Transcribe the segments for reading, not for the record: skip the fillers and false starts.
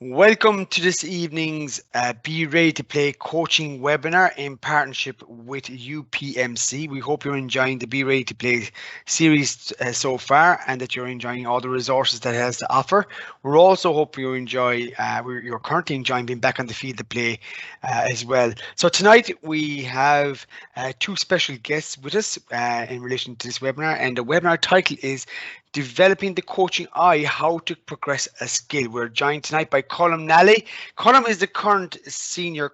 Welcome to this evening's Be Ready to Play coaching webinar in partnership with UPMC. We hope you're enjoying the Be Ready to Play series so far and that you're enjoying all the resources that it has to offer. We're also hope you enjoy, you're currently enjoying being back on the field to play as well. So tonight we have two special guests with us in relation to this webinar, and the webinar title is Developing the Coaching Eye, How to Progress a Skill. We're joined tonight by Colm Nally. Colm is the current senior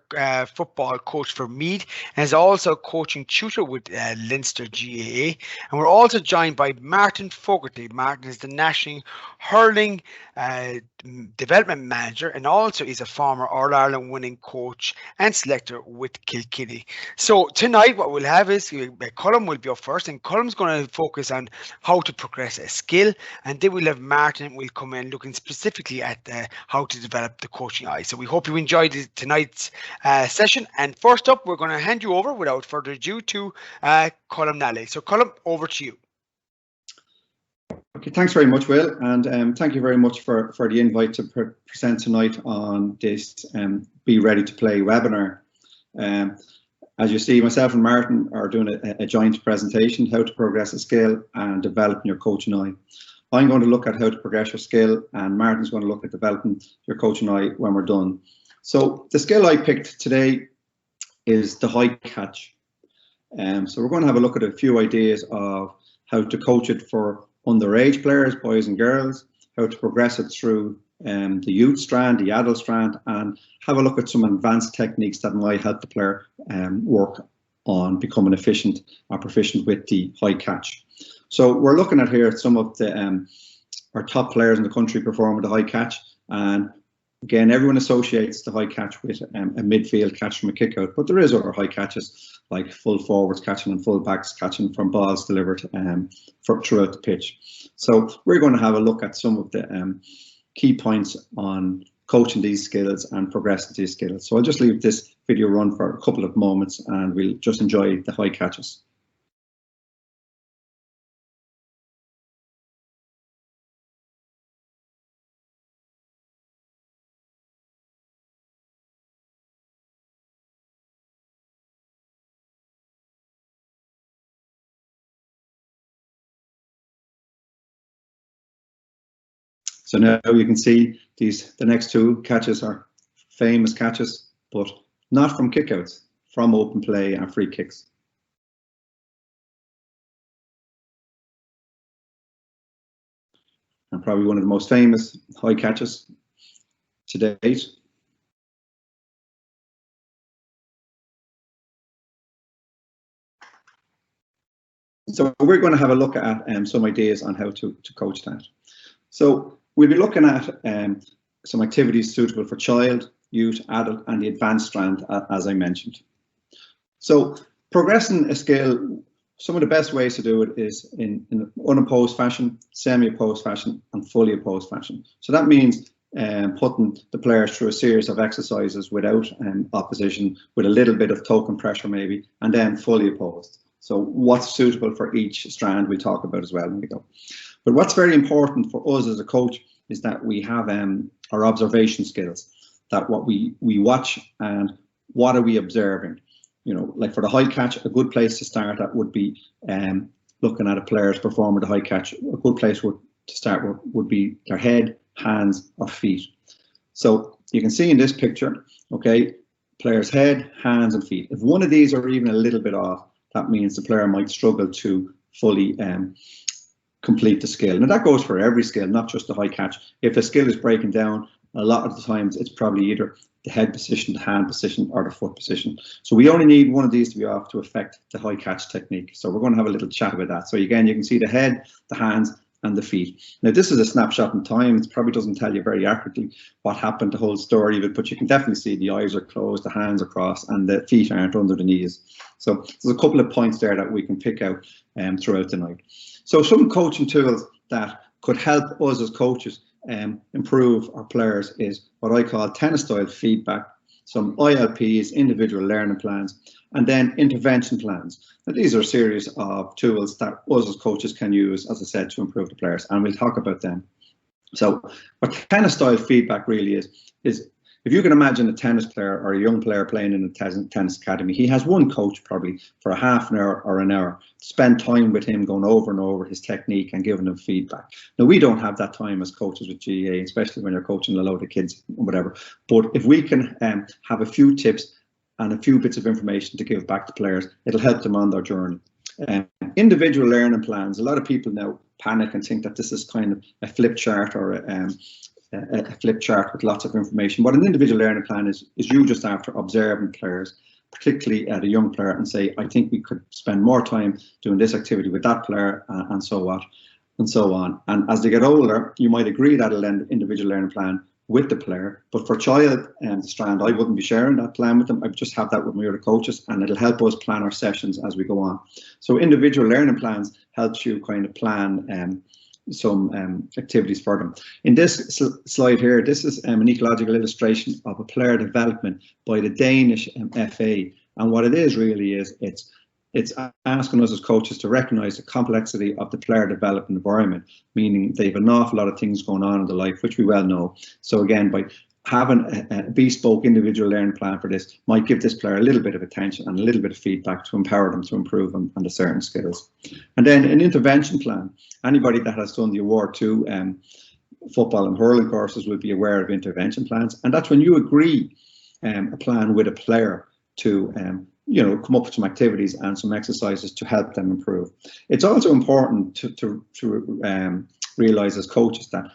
football coach for Meath and is also a coaching tutor with Leinster GAA. And we're also joined by Martin Fogarty. Martin is the National Hurling Development Manager and also is a former All-Ireland winning coach and selector with Kilkenny. So tonight what we'll have is Colm will be up first, and Colm's going to focus on how to progress a skill, and then we'll have Martin will come in looking specifically at how to develop the coaching eye. So we hope you enjoyed tonight's session, and first up we're going to hand you over without further ado to Colm Nally. So Colm, over to you. Okay, thanks very much, Will, and thank you very much for the invite to present tonight on this Be Ready to Play webinar. As you see, myself and Martin are doing a joint presentation, how to progress a skill and developing your coaching eye. I'm going to look at how to progress your skill, and Martin's going to look at developing your coaching eye when we're done. So the skill I picked today is the high catch. So we're going to have a look at a few ideas of how to coach it for underage players, boys and girls, how to progress it through the youth strand, the adult strand, and have a look at some advanced techniques that might help the player work on becoming efficient or proficient with the high catch. So we're looking at here some of the our top players in the country performing the high catch, and again, everyone associates the high catch with a midfield catch from a kick out, but there is other high catches like full forwards catching and full backs catching from balls delivered throughout the pitch. So we're going to have a look at some of the key points on coaching these skills and progressing these skills. So I'll just leave this video run for a couple of moments and we'll just enjoy the high catches. So now you can see the next two catches are famous catches, but not from kickouts, from open play and free kicks. And probably one of the most famous high catches to date. So we're going to have a look at some ideas on how to coach that. So we'll be looking at some activities suitable for child, youth, adult, and the advanced strand, as I mentioned. So progressing a skill, some of the best ways to do it is in unopposed fashion, semi-opposed fashion, and fully opposed fashion. So that means putting the players through a series of exercises without opposition, with a little bit of token pressure maybe, and then fully opposed. So what's suitable for each strand we'll talk about as well when we go. But what's very important for us as a coach is that we have our observation skills, that what we watch and what are we observing. You know, like for the high catch, a good place to start at would be looking at a player's performing the high catch. A good place to start would be their head, hands, or feet. So you can see in this picture, okay, player's head, hands, and feet. If one of these are even a little bit off, that means the player might struggle to fully complete the skill. Now that goes for every skill, not just the high catch. If a skill is breaking down, a lot of the times it's probably either the head position, the hand position, or the foot position. So we only need one of these to be off to affect the high catch technique. So we're going to have a little chat about that. So again, you can see the head, the hands, and the feet. Now this is a snapshot in time. It probably doesn't tell you very accurately what happened, the whole story of it, but you can definitely see the eyes are closed, the hands are crossed, and the feet aren't under the knees. So there's a couple of points there that we can pick out throughout the night. So some coaching tools that could help us as coaches improve our players is what I call tennis style feedback, some ILPs, individual learning plans, and then intervention plans. Now, these are a series of tools that us as coaches can use, as I said, to improve the players, and we'll talk about them. So what kind of style feedback really is if you can imagine a tennis player or a young player playing in a tennis academy, he has one coach probably for a half an hour or an hour, spend time with him going over and over his technique and giving him feedback. Now, we don't have that time as coaches with GAA, especially when you're coaching a load of kids or whatever. But if we can have a few tips and a few bits of information to give back to players, it'll help them on their journey. Individual learning plans, a lot of people now panic and think that this is kind of a flip chart or a flip chart with lots of information. What an individual learning plan is you just after observing players, particularly at a young player, and say, I think we could spend more time doing this activity with that player, and so on, and so on. And as they get older, you might agree that an individual learning plan with the player, but for child strand, I wouldn't be sharing that plan with them. I just have that with my other coaches, and it'll help us plan our sessions as we go on. So individual learning plans helps you kind of plan some activities for them. In this slide here, this is an ecological illustration of a player development by the Danish FA, and what it is really is it's asking us as coaches to recognise the complexity of the player development environment, meaning they've an awful lot of things going on in their life, which we well know. So again, by having a bespoke individual learning plan for this might give this player a little bit of attention and a little bit of feedback to empower them to improve on the certain skills. And then an intervention plan. Anybody that has done the Award 2 football and hurling courses will be aware of intervention plans, and that's when you agree a plan with a player to come up with some activities and some exercises to help them improve. It's also important to realise as coaches that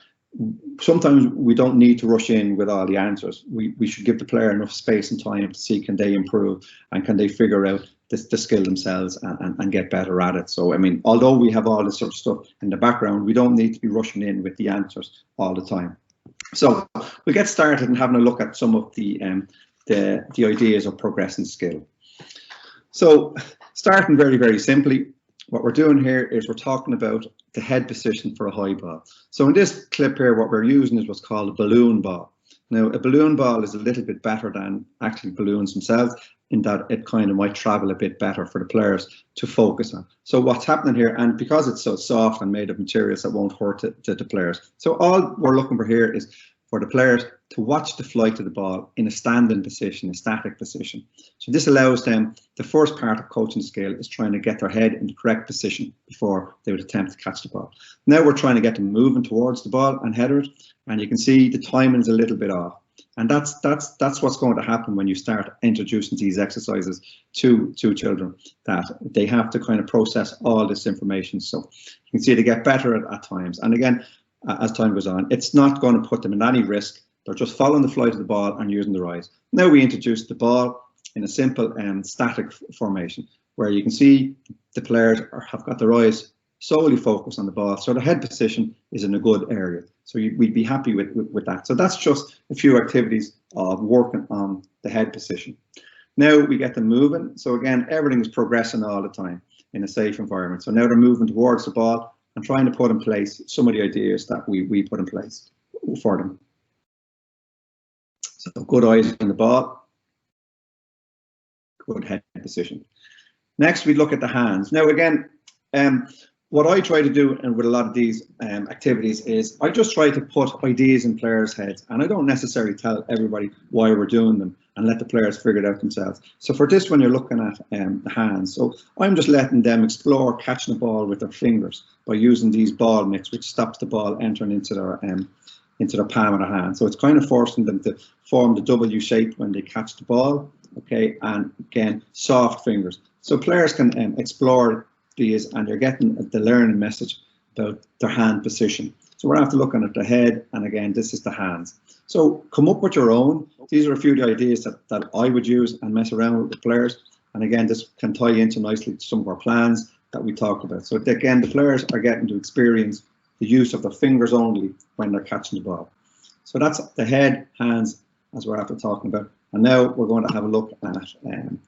sometimes we don't need to rush in with all the answers. We should give the player enough space and time to see can they improve and can they figure out the skill themselves and get better at it. So I mean, although we have all this sort of stuff in the background, we don't need to be rushing in with the answers all the time. So we'll get started and having a look at some of the ideas of progressing skill. So starting very, very simply, what we're doing here is we're talking about the head position for a high ball. So in this clip here, what we're using is what's called a balloon ball. Now, a balloon ball is a little bit better than actually balloons themselves in that it kind of might travel a bit better for the players to focus on. So what's happening here, and because it's so soft and made of materials that won't hurt to the players. So all we're looking for here is for the players to watch the flight of the ball in a standing position, a static position. So this allows them, the first part of coaching skill is trying to get their head in the correct position before they would attempt to catch the ball. Now we're trying to get them moving towards the ball and header it, and you can see the timing is a little bit off. And that's what's going to happen when you start introducing these exercises to children, that they have to kind of process all this information. So you can see they get better at times. And again, as time goes on, it's not going to put them in any risk. They're just following the flight of the ball and using their eyes. Now we introduce the ball in a simple static formation, where you can see the players have got their eyes solely focused on the ball. So the head position is in a good area. So we'd be happy with that. So that's just a few activities of working on the head position. Now we get them moving. So again, everything is progressing all the time in a safe environment. So now they're moving towards the ball and trying to put in place some of the ideas that we put in place for them. So good eyes on the ball, good head position. Next, we look at the hands. Now again, what I try to do and with a lot of these activities is I just try to put ideas in players' heads, and I don't necessarily tell everybody why we're doing them and let the players figure it out themselves. So for this one, you're looking at the hands. So I'm just letting them explore catching the ball with their fingers by using these ball mitts, which stops the ball entering into their palm of their hand. So it's kind of forcing them to form the W shape when they catch the ball. Okay, and again, soft fingers. So players can explore these, and you're getting the learning message about their hand position. So we're after looking at the head, and again, this is the hands. So come up with your own. These are a few of the ideas that I would use and mess around with the players. And again, this can tie into nicely to some of our plans that we talked about. So again, the players are getting to experience the use of their fingers only when they're catching the ball. So that's the head, hands, as we're after talking about. And now we're going to have a look at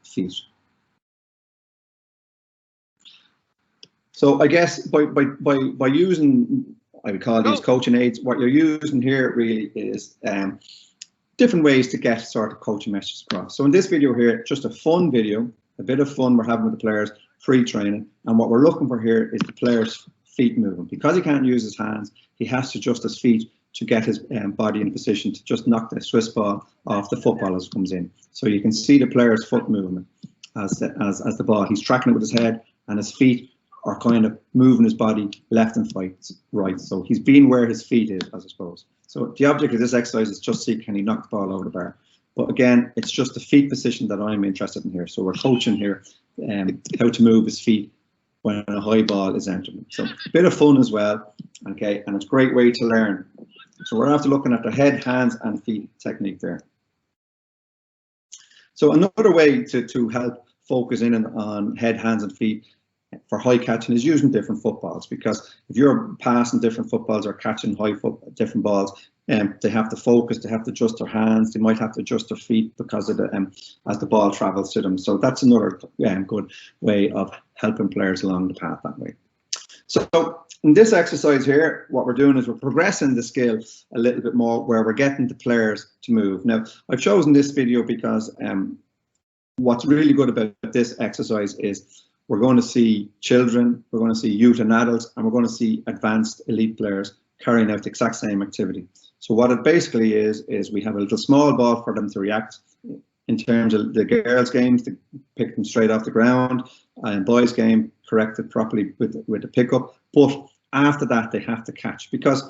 feet. So I guess by using, I would call these coaching aids, what you're using here really is different ways to get sort of coaching messages across. So in this video here, just a fun video, a bit of fun we're having with the players, pre-training, and what we're looking for here is the player's feet moving. Because he can't use his hands, he has to adjust his feet to get his body in position to just knock the Swiss ball off the football as it comes in. So you can see the player's foot movement as the ball. He's tracking it with his head, and his feet are kind of moving his body left and right. So he's being where his feet is, I suppose. So the object of this exercise is just see, can he knock the ball over the bar? But again, it's just the feet position that I'm interested in here. So we're coaching here how to move his feet when a high ball is entering. So a bit of fun as well, okay, and it's a great way to learn. So we're after looking at the head, hands and feet technique there. So another way to help focus in on head, hands and feet for high catching is using different footballs, because if you're passing different footballs or catching different balls, they have to focus, they have to adjust their hands, they might have to adjust their feet because of the as the ball travels to them. So that's another good way of helping players along the path that way. So in this exercise here, what we're doing is we're progressing the skill a little bit more, where we're getting the players to move. Now, I've chosen this video because what's really good about this exercise is we're going to see children, we're going to see youth and adults, and we're going to see advanced elite players carrying out the exact same activity. So what it basically is we have a little small ball for them to react. In terms of the girls' games, to pick them straight off the ground, and boys' game, correct it properly with the pickup. But after that, they have to catch, because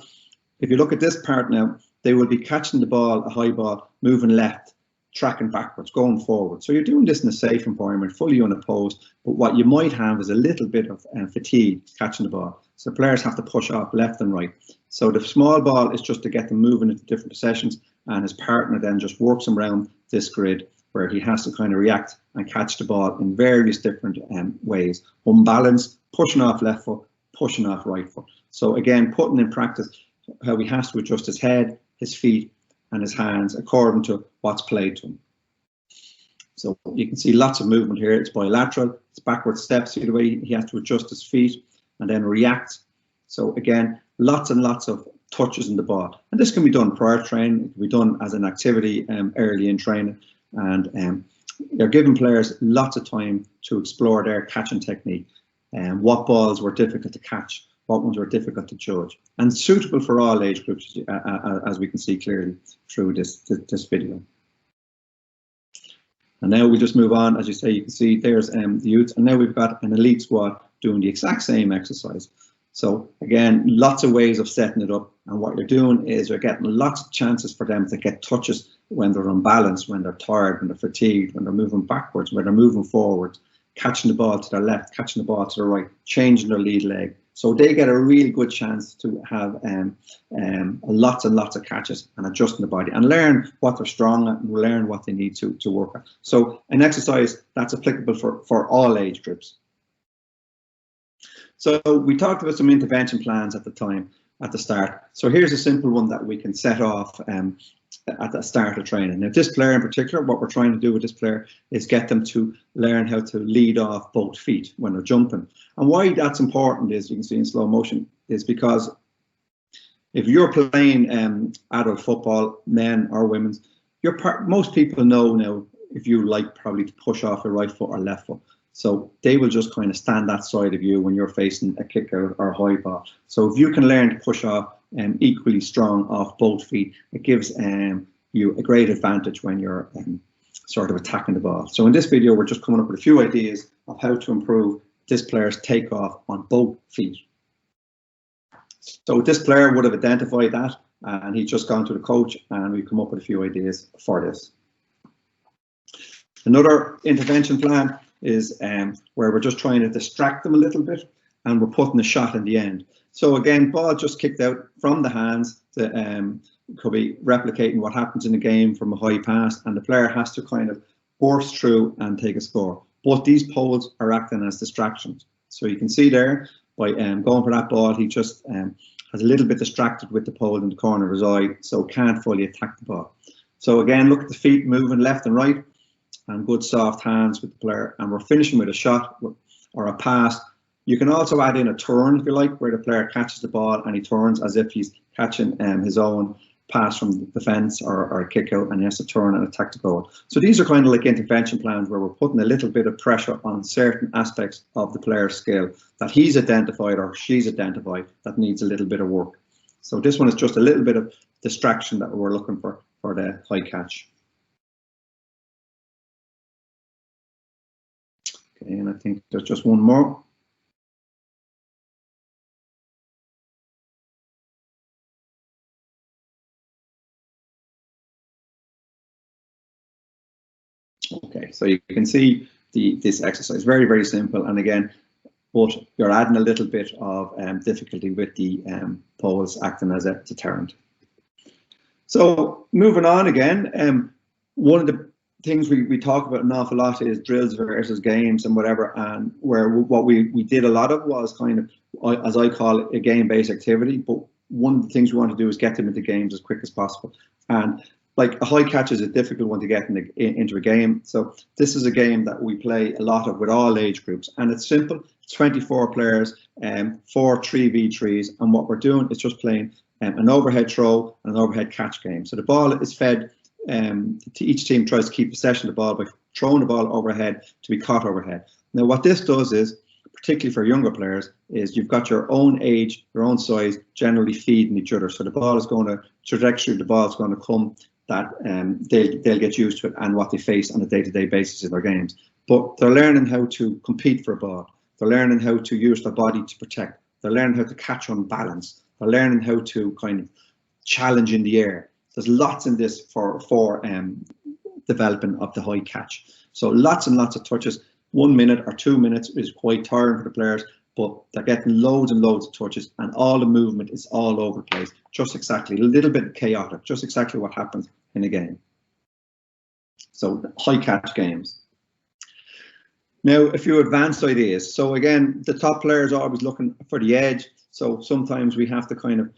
if you look at this part now, they will be catching the ball, a high ball, moving left, tracking backwards, going forward. So you're doing this in a safe environment, fully unopposed, but what you might have is a little bit of fatigue catching the ball. So players have to push off left and right. So the small ball is just to get them moving into different possessions, and his partner then just works him around this grid where he has to kind of react and catch the ball in various different ways. Unbalanced, pushing off left foot, pushing off right foot. So again, putting in practice how he has to adjust his head, his feet and his hands according to what's played to him. So you can see lots of movement here. It's bilateral, it's backward steps. See the way he has to adjust his feet and then react. So again, lots and lots of touches in the ball. And this can be done prior to training, it can be done as an activity early in training. And you're giving players lots of time to explore their catching technique and what balls were difficult to catch, what ones were difficult to judge, and suitable for all age groups, as we can see clearly through this video. And now we just move on. As you say, you can see there's the youth, and now we've got an elite squad doing the exact same exercise. So again, lots of ways of setting it up, and what you're doing is you're getting lots of chances for them to get touches when they're unbalanced, when they're tired, when they're fatigued, when they're moving backwards, when they're moving forward, catching the ball to their left, catching the ball to the right, changing their lead leg. So they get a really good chance to have lots and lots of catches and adjusting the body and learn what they're strong at and learn what they need to work at. So an exercise that's applicable for all age groups. So we talked about some intervention plans at the start. So here's a simple one that we can set off at the start of training. Now this player in particular, what we're trying to do with this player is get them to learn how to lead off both feet when they're jumping. And why that's important is, you can see in slow motion, is because if you're playing adult football, men or women's, most people know now if you like probably to push off your right foot or left foot. So they will just kind of stand that side of you when you're facing a kick out or a high ball. So if you can learn to push off equally strong off both feet, it gives you a great advantage when you're sort of attacking the ball. So in this video, we're just coming up with a few ideas of how to improve this player's takeoff on both feet. So this player would have identified that, and he's just gone to the coach, and we've come up with a few ideas for this. Another intervention plan is where we're just trying to distract them a little bit, and we're putting a shot in the end. So again, ball just kicked out from the hands. Could be replicating what happens in a game from a high pass, and the player has to kind of burst through and take a score. But these poles are acting as distractions. So you can see there, by going for that ball, he just has a little bit distracted with the pole in the corner of his eye, so can't fully attack the ball. So again, look at the feet moving left and right, and good soft hands with the player, and we're finishing with a shot or a pass. You can also add in a turn, if you like, where the player catches the ball and he turns as if he's catching his own pass from the defence or a kick out, and he has to turn and attack the goal. So these are kind of like intervention plans where we're putting a little bit of pressure on certain aspects of the player's skill that he's identified or she's identified that needs a little bit of work. So this one is just a little bit of distraction that we're looking for the high catch. Okay, and I think there's just one more. Okay, so you can see this exercise, very, very simple. And again, but you're adding a little bit of difficulty with the poles acting as a deterrent. So moving on again, one of the things we talk about an awful lot is drills versus games and whatever, and what we did a lot of was kind of, as I call it, a game-based activity. But one of the things we want to do is get them into games as quick as possible. And like a high catch is a difficult one to get into a game. So this is a game that we play a lot of with all age groups, and it's simple. 24 players, 4 3v3s, and what we're doing is just playing an overhead throw and an overhead catch game. So the ball is fed. Each team tries to keep possession of the ball by throwing the ball overhead to be caught overhead. Now, what this does is, particularly for younger players, is you've got your own age, your own size, generally feeding each other. So the ball is going to trajectory of the ball is going to come that they'll get used to it and what they face on a day-to-day basis in their games. But they're learning how to compete for a ball. They're learning how to use their body to protect. They're learning how to catch on balance. They're learning how to kind of challenge in the air. There's lots in this for developing of the high catch. So lots and lots of touches. 1 minute or 2 minutes is quite tiring for the players, but they're getting loads and loads of touches, and all the movement is all over the place. Just exactly, a little bit chaotic, just exactly what happens in a game. So high catch games. Now, a few advanced ideas. So again, the top players are always looking for the edge. So sometimes we have to kind of,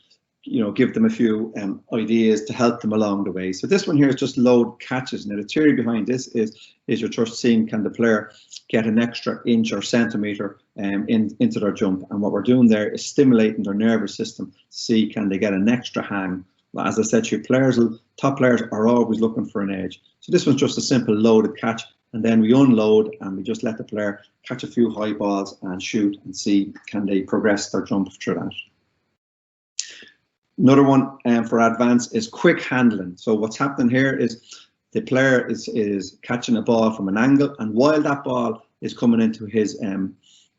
give them a few ideas to help them along the way. So this one here is just load catches. Now the theory behind this is you're just seeing, can the player get an extra inch or centimetre into their jump? And what we're doing there is stimulating their nervous system to see, can they get an extra hang? Well, as I said to you, top players are always looking for an edge. So this one's just a simple loaded catch, and then we unload and we just let the player catch a few high balls and shoot and see, can they progress their jump through that. Another one for advance is quick handling. So what's happening here is the player is catching a ball from an angle, and while that ball is coming into his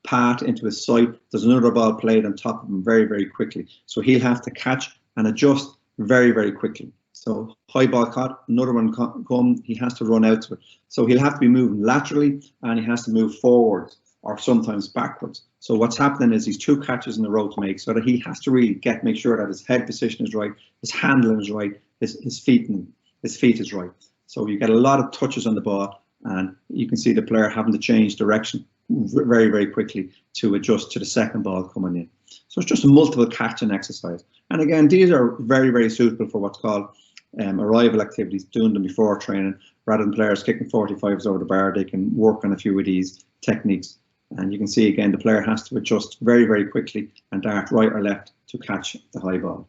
path, into his sight, there's another ball played on top of him very, very quickly. So he'll have to catch and adjust very, very quickly. So high ball caught, another one come, he has to run out to it. So he'll have to be moving laterally, and he has to move forward or sometimes backwards. So what's happening is these 2 catches in a row to make, so that he has to really make sure that his head position is right, his handling is right, his feet is right. So you get a lot of touches on the ball, and you can see the player having to change direction very, very quickly to adjust to the second ball coming in. So it's just a multiple catching exercise. And again, these are very, very suitable for what's called arrival activities, doing them before training. Rather than players kicking 45s over the bar, they can work on a few of these techniques. And you can see again, the player has to adjust very, very quickly and dart right or left to catch the high ball.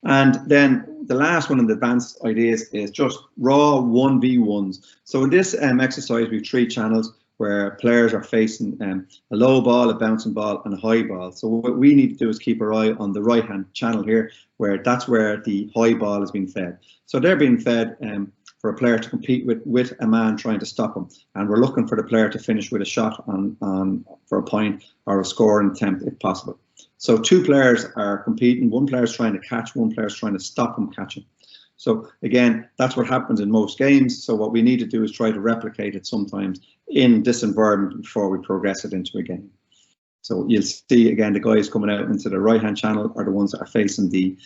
And then the last one in the advanced ideas is just raw 1v1s. So in this exercise, we have 3 channels where players are facing a low ball, a bouncing ball, and a high ball. So what we need to do is keep our eye on the right-hand channel here, where that's where the high ball is being fed. So they're being fed for a player to compete with a man trying to stop him, and we're looking for the player to finish with a shot for a point or a scoring attempt if possible. So 2 players are competing, 1 player is trying to catch, 1 player is trying to stop him catching. So again, that's what happens in most games. So what we need to do is try to replicate it sometimes in this environment before we progress it into a game. So you'll see again, the guys coming out into the right-hand channel are the ones that are facing the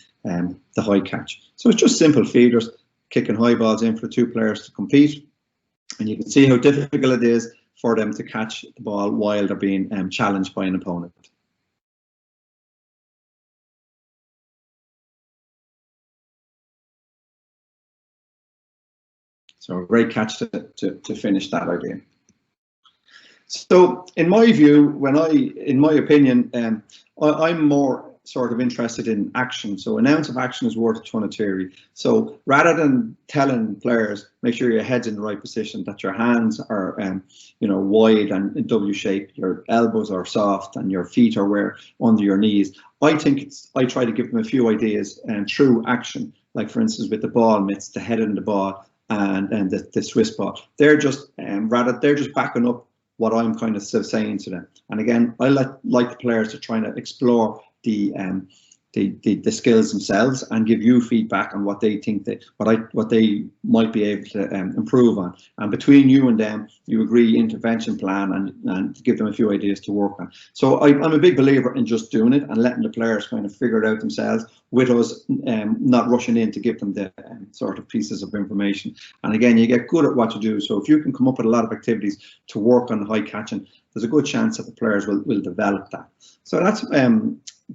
high catch. So it's just simple feeders, kicking high balls in for 2 players to compete. And you can see how difficult it is for them to catch the ball while they're being challenged by an opponent. So a great catch to finish that idea. So in my view, in my opinion, I'm more sort of interested in action. So an ounce of action is worth a ton of theory. So rather than telling players, make sure your head's in the right position, that your hands are, wide and in W shape, your elbows are soft, and your feet are where under your knees. I try to give them a few ideas through action, like for instance with the ball mitts, the head in the ball, and the Swiss ball. They're just they're just backing up what I'm kind of saying to them. And again, I like the players to try to explore the skills themselves and give you feedback on what they think what they might be able to improve on. And between you and them, you agree intervention plan and give them a few ideas to work on. So I'm a big believer in just doing it and letting the players kind of figure it out themselves, with us not rushing in to give them the sort of pieces of information. And again, you get good at what you do. So if you can come up with a lot of activities to work on high catching, there's a good chance that the players will develop that. So that's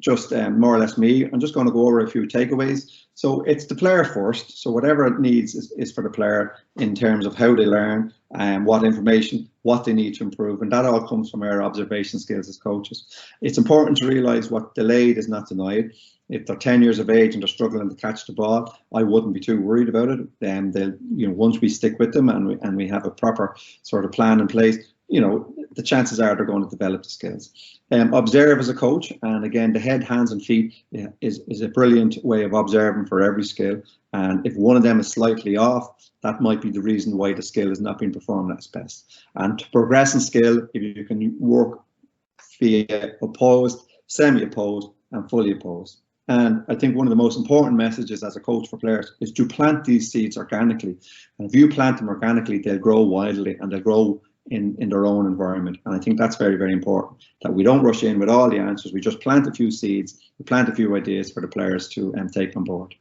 just more or less me. I'm just going to go over a few takeaways. So it's the player first. So whatever it needs is for the player in terms of how they learn and what information, what they need to improve. And that all comes from our observation skills as coaches. It's important to realise what delayed is not denied. If they're 10 years of age and they're struggling to catch the ball, I wouldn't be too worried about it. They'll, once we stick with them and we have a proper sort of plan in place, the chances are they're going to develop the skills. Observe as a coach, and again, the head, hands and feet is a brilliant way of observing for every skill. And if one of them is slightly off, that might be the reason why the skill is not being performed at its best. And to progress in skill, if you can work via opposed, semi-opposed and fully opposed. And I think one of the most important messages as a coach for players is to plant these seeds organically. And if you plant them organically, they'll grow wildly and they'll grow in their own environment. And I think that's very, very important, that we don't rush in with all the answers. We just plant a few seeds, we plant a few ideas for the players to take on board.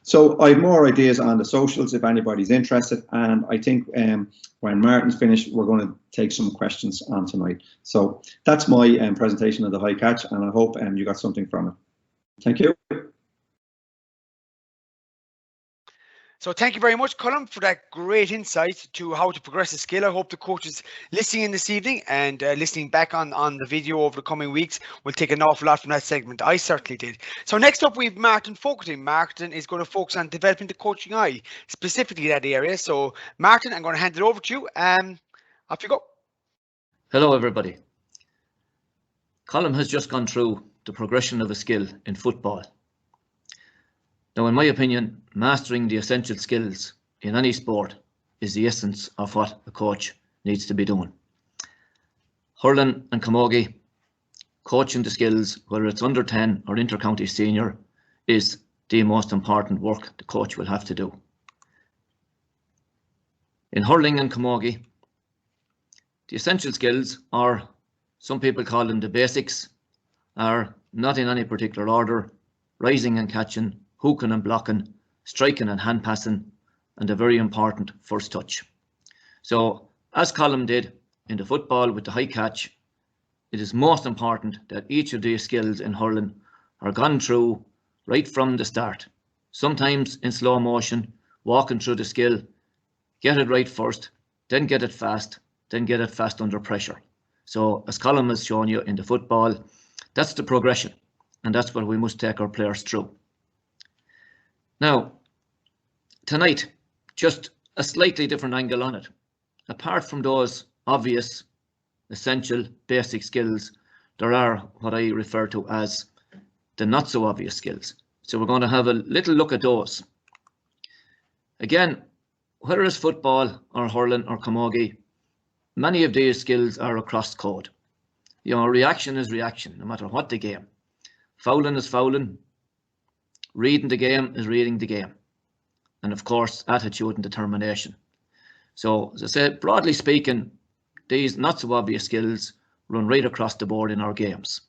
So I have more ideas on the socials if anybody's interested. And I think when Martin's finished, we're going to take some questions on tonight. So that's my presentation of the high catch, and I hope you got something from it. Thank you. So thank you very much, Colm, for that great insight to how to progress a skill. I hope the coaches listening in this evening and listening back on the video over the coming weeks will take an awful lot from that segment. I certainly did. So next up, we have Martin Fogarty. Martin is going to focus on developing the coaching eye, specifically that area. So Martin, I'm going to hand it over to you. Off you go. Hello, everybody. Colm has just gone through the progression of a skill in football. Now, in my opinion, mastering the essential skills in any sport is the essence of what a coach needs to be doing. Hurling and camogie, coaching the skills, whether it's under 10 or inter-county senior, is the most important work the coach will have to do. In hurling and camogie, the essential skills, or some people call them the basics, are not in any particular order: rising and catching, hooking and blocking, striking and hand passing, and a very important first touch. So, as Colm did in the football with the high catch, it is most important that each of these skills in hurling are gone through right from the start. Sometimes in slow motion, walking through the skill, get it right first, then get it fast under pressure. So, as Colm has shown you in the football, that's the progression, and that's what we must take our players through. Now, tonight, just a slightly different angle on it. Apart from those obvious, essential, basic skills, there are what I refer to as the not so obvious skills. So we're going to have a little look at those. Again, whether it's football or hurling or camogie, many of these skills are across code. Reaction is reaction, no matter what the game. Fouling is fouling. Reading the game is reading the game. And of course, attitude and determination. So, as I said, broadly speaking, these not so obvious skills run right across the board in our games.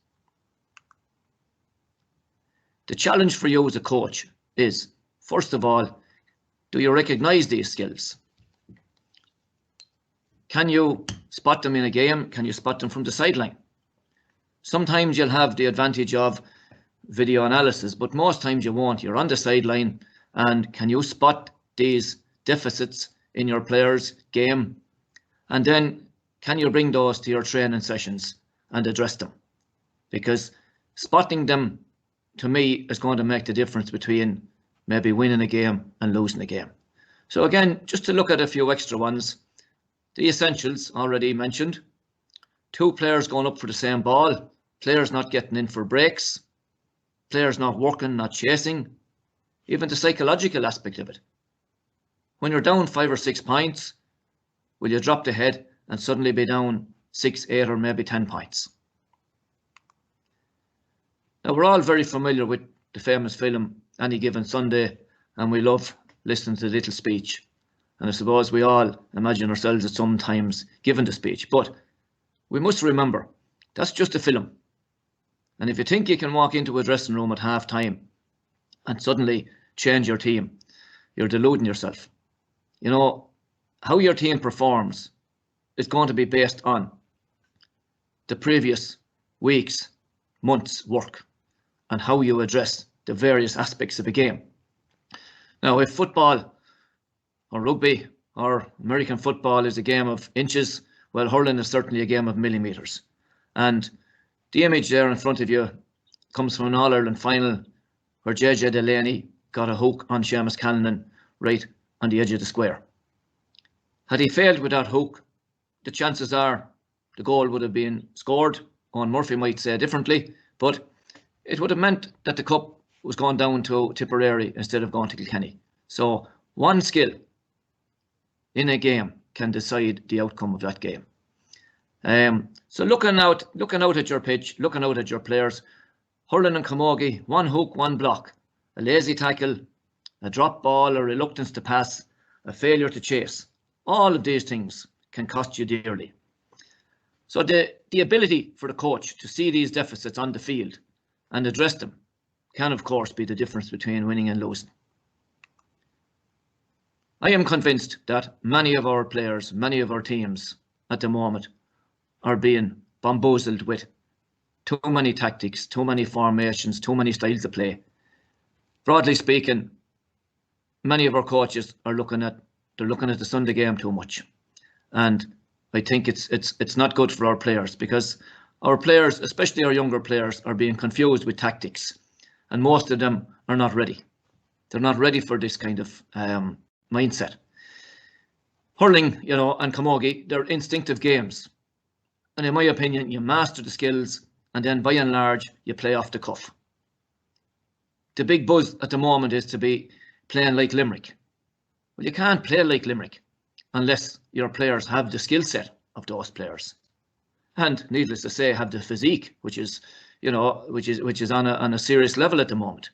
The challenge for you as a coach is, first of all, do you recognise these skills? Can you spot them in a game? Can you spot them from the sideline? Sometimes you'll have the advantage of video analysis, but most times you won't. You're on the sideline, and can you spot these deficits in your players' game? And then can you bring those to your training sessions and address them? Because spotting them to me, is going to make the difference between maybe winning a game and losing a game. So again, just to look at a few extra ones, the essentials already mentioned, 2 players going up for the same ball, players not getting in for breaks, players not working, not chasing, even the psychological aspect of it. When you're down 5 or 6 points, will you drop the head and suddenly be down 6, 8 or maybe 10 points? Now, we're all very familiar with the famous film Any Given Sunday, and we love listening to the little speech. And I suppose we all imagine ourselves at some times giving the speech. But we must remember, that's just a film. And if you think you can walk into a dressing room at half time and suddenly change your team, you're deluding yourself. You know, how your team performs is going to be based on the previous week's, month's work and how you address the various aspects of a game. Now, if football or rugby or American football is a game of inches, well, hurling is certainly a game of millimetres. And the image there in front of you comes from an All-Ireland final where JJ Delaney got a hook on Seamus Callanan right on the edge of the square. Had he failed with that hook, the chances are the goal would have been scored. Owen Murphy might say differently, but it would have meant that the cup was going down to Tipperary instead of going to Kilkenny. So one skill in a game can decide the outcome of that game. So looking out at your pitch, looking out at your players, hurling and camogie, 1 hook, 1 block, a lazy tackle, a drop ball, a reluctance to pass, a failure to chase. All of these things can cost you dearly. So the ability for the coach to see these deficits on the field and address them can, of course, be the difference between winning and losing. I am convinced that many of our players, many of our teams at the moment are being bamboozled with too many tactics, too many formations, too many styles of play. Broadly speaking, many of our coaches are looking at the Sunday game too much. And I think it's not good for our players, because our players, especially our younger players, are being confused with tactics, and most of them are not ready. They're not ready for this kind of mindset. Hurling, you know, and camogie, they're instinctive games. And in my opinion, you master the skills and then by and large, you play off the cuff. The big buzz at the moment is to be playing like Limerick. Well, you can't play like Limerick unless your players have the skill set of those players. And needless to say, have the physique, which is, you know, which is on a serious level at the moment.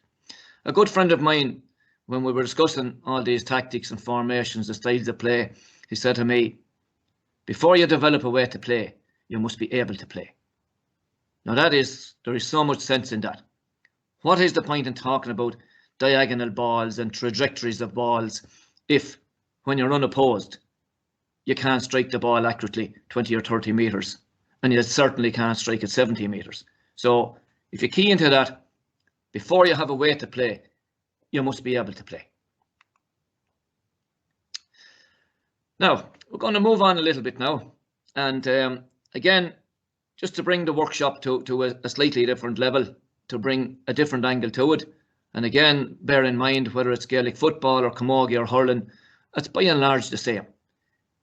A good friend of mine, when we were discussing all these tactics and formations, the styles of play, he said to me, before you develop a way to play, you must be able to play. Now there is so much sense in that. What is the point in talking about diagonal balls and trajectories of balls if, when you're unopposed, you can't strike the ball accurately 20 or 30 metres, and you certainly can't strike it 70 metres. So if you key into that, before you have a way to play, you must be able to play. Now, we're going to move on a little bit now. And again, just to bring the workshop to a slightly different level, to bring a different angle to it. And again, bear in mind, whether it's Gaelic football or camogie or hurling, it's by and large the same.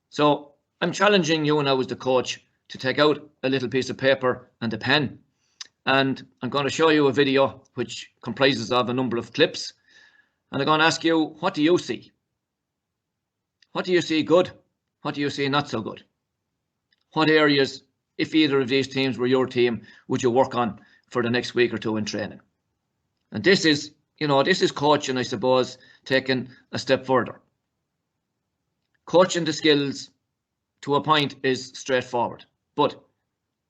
So I'm challenging you now as the coach to take out a little piece of paper and a pen. And I'm going to show you a video which comprises of a number of clips. And I'm going to ask you, what do you see? What do you see good? What do you see not so good? What areas, if either of these teams were your team, would you work on for the next week or two in training? And this is, you know, this is coaching, I suppose, taken a step further. Coaching the skills to a point is straightforward, but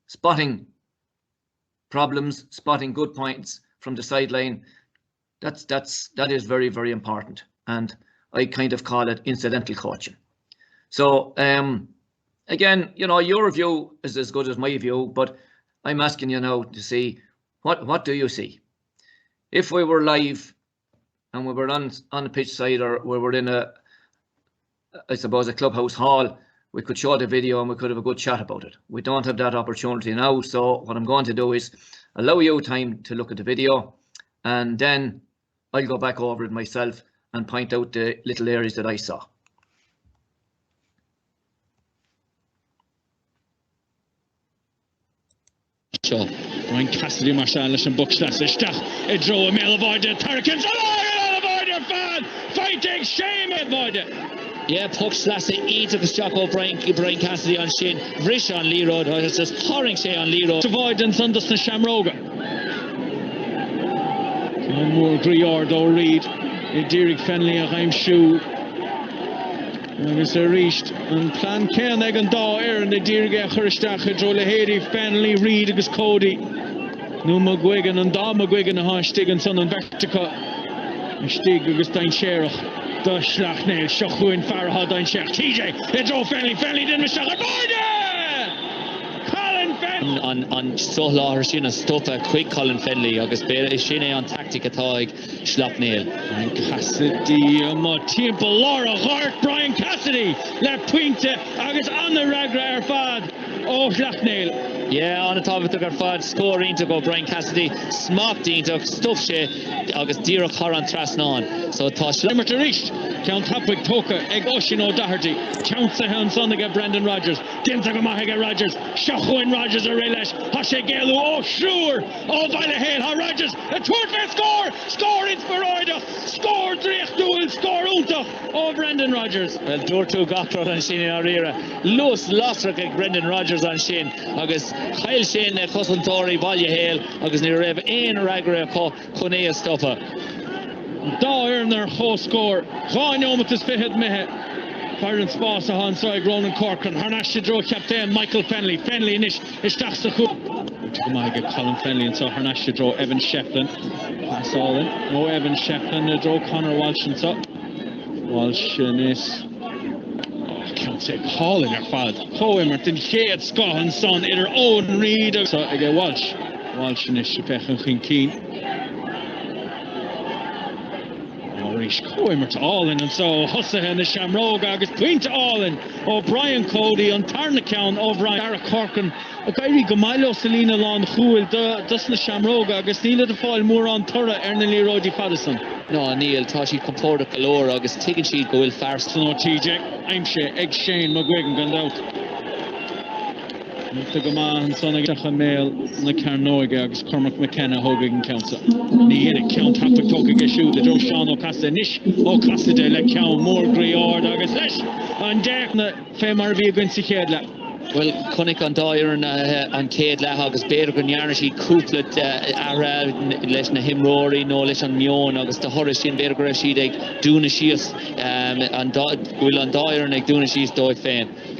spotting problems, spotting good points from the sideline, that is very, very important. And I kind of call it incidental coaching. So again, you know, your view is as good as my view, but I'm asking you now to see what do you see? If we were live and we were on the pitch side, or we were in I suppose a clubhouse hall, we could show the video and we could have a good chat about it. We don't have that opportunity now, so what I'm going to do is allow you time to look at the video, and then I'll go back over it myself and point out the little areas that I saw. Sure. Ryan Cassidy Marshall and Buxlas Stach. It drew a mail avoid the Turkins. Avoid fan. Fighting shame avoid it. Yeah, Buxlas eats of the stock of Brian Cassidy on Shin. Vrish on Lee Road. It's just horring Shay on Lee Road. Avoid and Sundus and Shamroga. More Griard or Reed. Derek Fenley a Heim Shoe. Agus a ríist an plan céan ag an dá éireann na díreaga chuiristeach a dro le héirí Fenley, Reid agus Cody. Nú má gcuigeann an dá má gcuigeann a háistigh an son an vertica. An stig agus dain séireach dá Slachnail seo chuin fearrtha dain séireach. TJ i dro Fenley din misteach a báide! Colin Fenley! An soláthar sin a stoppa quick Colin Fenley agus béle is sin é an tactic atá ag Slachnail. Brian Cassidy má timpeall Laura Hart Brian Cassidy le puinte agus an na ragra ar fad ó Slachnail. Yeah, on the top of the fad scoring to go Brian Cassidy smacht into stuff she agus Dira Coran Trasnan. So Tosh Limmer to reach Count Hapwig Toka Egg Ocean O'Doherty Count Sahan Soniga Brendan Rogers Dimtaga Mahiga Rogers Shachuin Rogers a Relish Hashe Gelu oh sure oh Vile Hale Ha Rogers a Twerfe score Inspiroida score 3-2 score Unta oh Brendan Rogers. Well Dortu Gotro and Shane Arira Lewis Losrick Brendan Rogers on Shane agus Kyle Shane Cosantori Valya Hale agus ni rev ein ragra Conea stoppa. Da earn their whole score. Gone home with this fithead mehe. Byron Spas on side Ronan Corcoran. Harnash draw captain Michael Fenley. Fenley inish is Dachsa Cook. Get Colin Fenley and so Harnash draw Evan Shefflin. Pass all in. No Evan Shefflin draw Connor Walsh and so Walsh and is can't say calling her fad. However, did Kate Scott and son in her own read. So again Walsh and is Shepech and Keen. Rish Coimer to Allin and so Hussahan the Shamroga agus Queen to Allin O'Brien Cody on Tarnacown O'Brien Dara Corkin O'Gairi Gamailo Selina Lon Chuil Dusna Shamroga agus Neil de Foil Moore on Tura Ernely Roddy Paddison. No Neil Tashi Comporta Calora agus taking sheet go will farst no TJ I'm she Egg Shane McGuigan gone out. Mr. Gaman son ag a mail na Carnoiga agus Cormac McKenna Hogan Council. Ní hit count happa tóca ge siú de Joe Sean O'Casta nish O'Casta de le count more Griard agus leis an deach na fémar bhí gwn si chéad le. Well, Connick an dair an céad le agus béir gon jarna sí cúpla ara leis na himróí nó leis an mion agus de thoris sin béir go raibh siad ag dúna síos bhfuil an dair ag dúna síos dóid féin.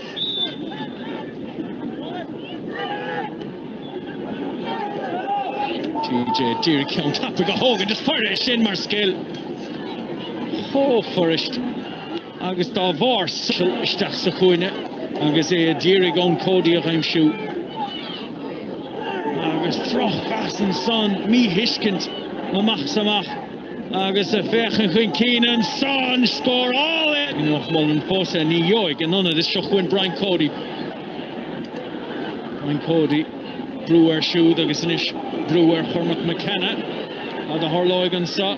TJ Dear Count Hapwig a Hogan just Forest in mar skill. Oh Forest agus da Vars isteach sa chuine agus Dear on Cody a Heim Shoe agus Froch Fasten son mi Hiskent na mach samach agus a fechen chuin Keenan son score all it. You know Mullen Fosa ni yoig and none of this chuin Brian Cody. Brewer Shoe agus inis Brewer Cormac McKenna a the Horloigan sa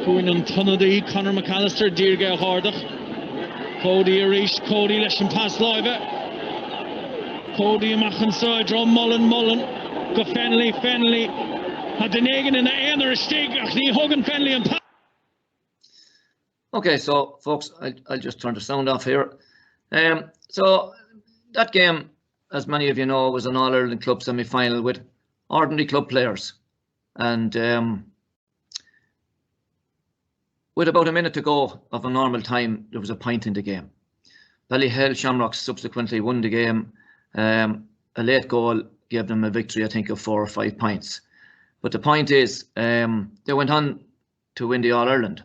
Cuin an Tunnady Conor McAllister Dirga Hardach Cody Arish Cody leis an pass live Cody Machan sa drum Mullen go Fenley had the Negan in the end or a stig the Hogan Fenley and pass. Okay, so folks, I'll just turn the sound off here. So that game, as many of you know, was an All-Ireland Club semi-final with ordinary club players. And with about a minute to go of a normal time, there was a point in the game. Ballyhale Shamrocks subsequently won the game. A late goal gave them a victory, I think, of 4 or 5 points. But the point is, they went on to win the All-Ireland.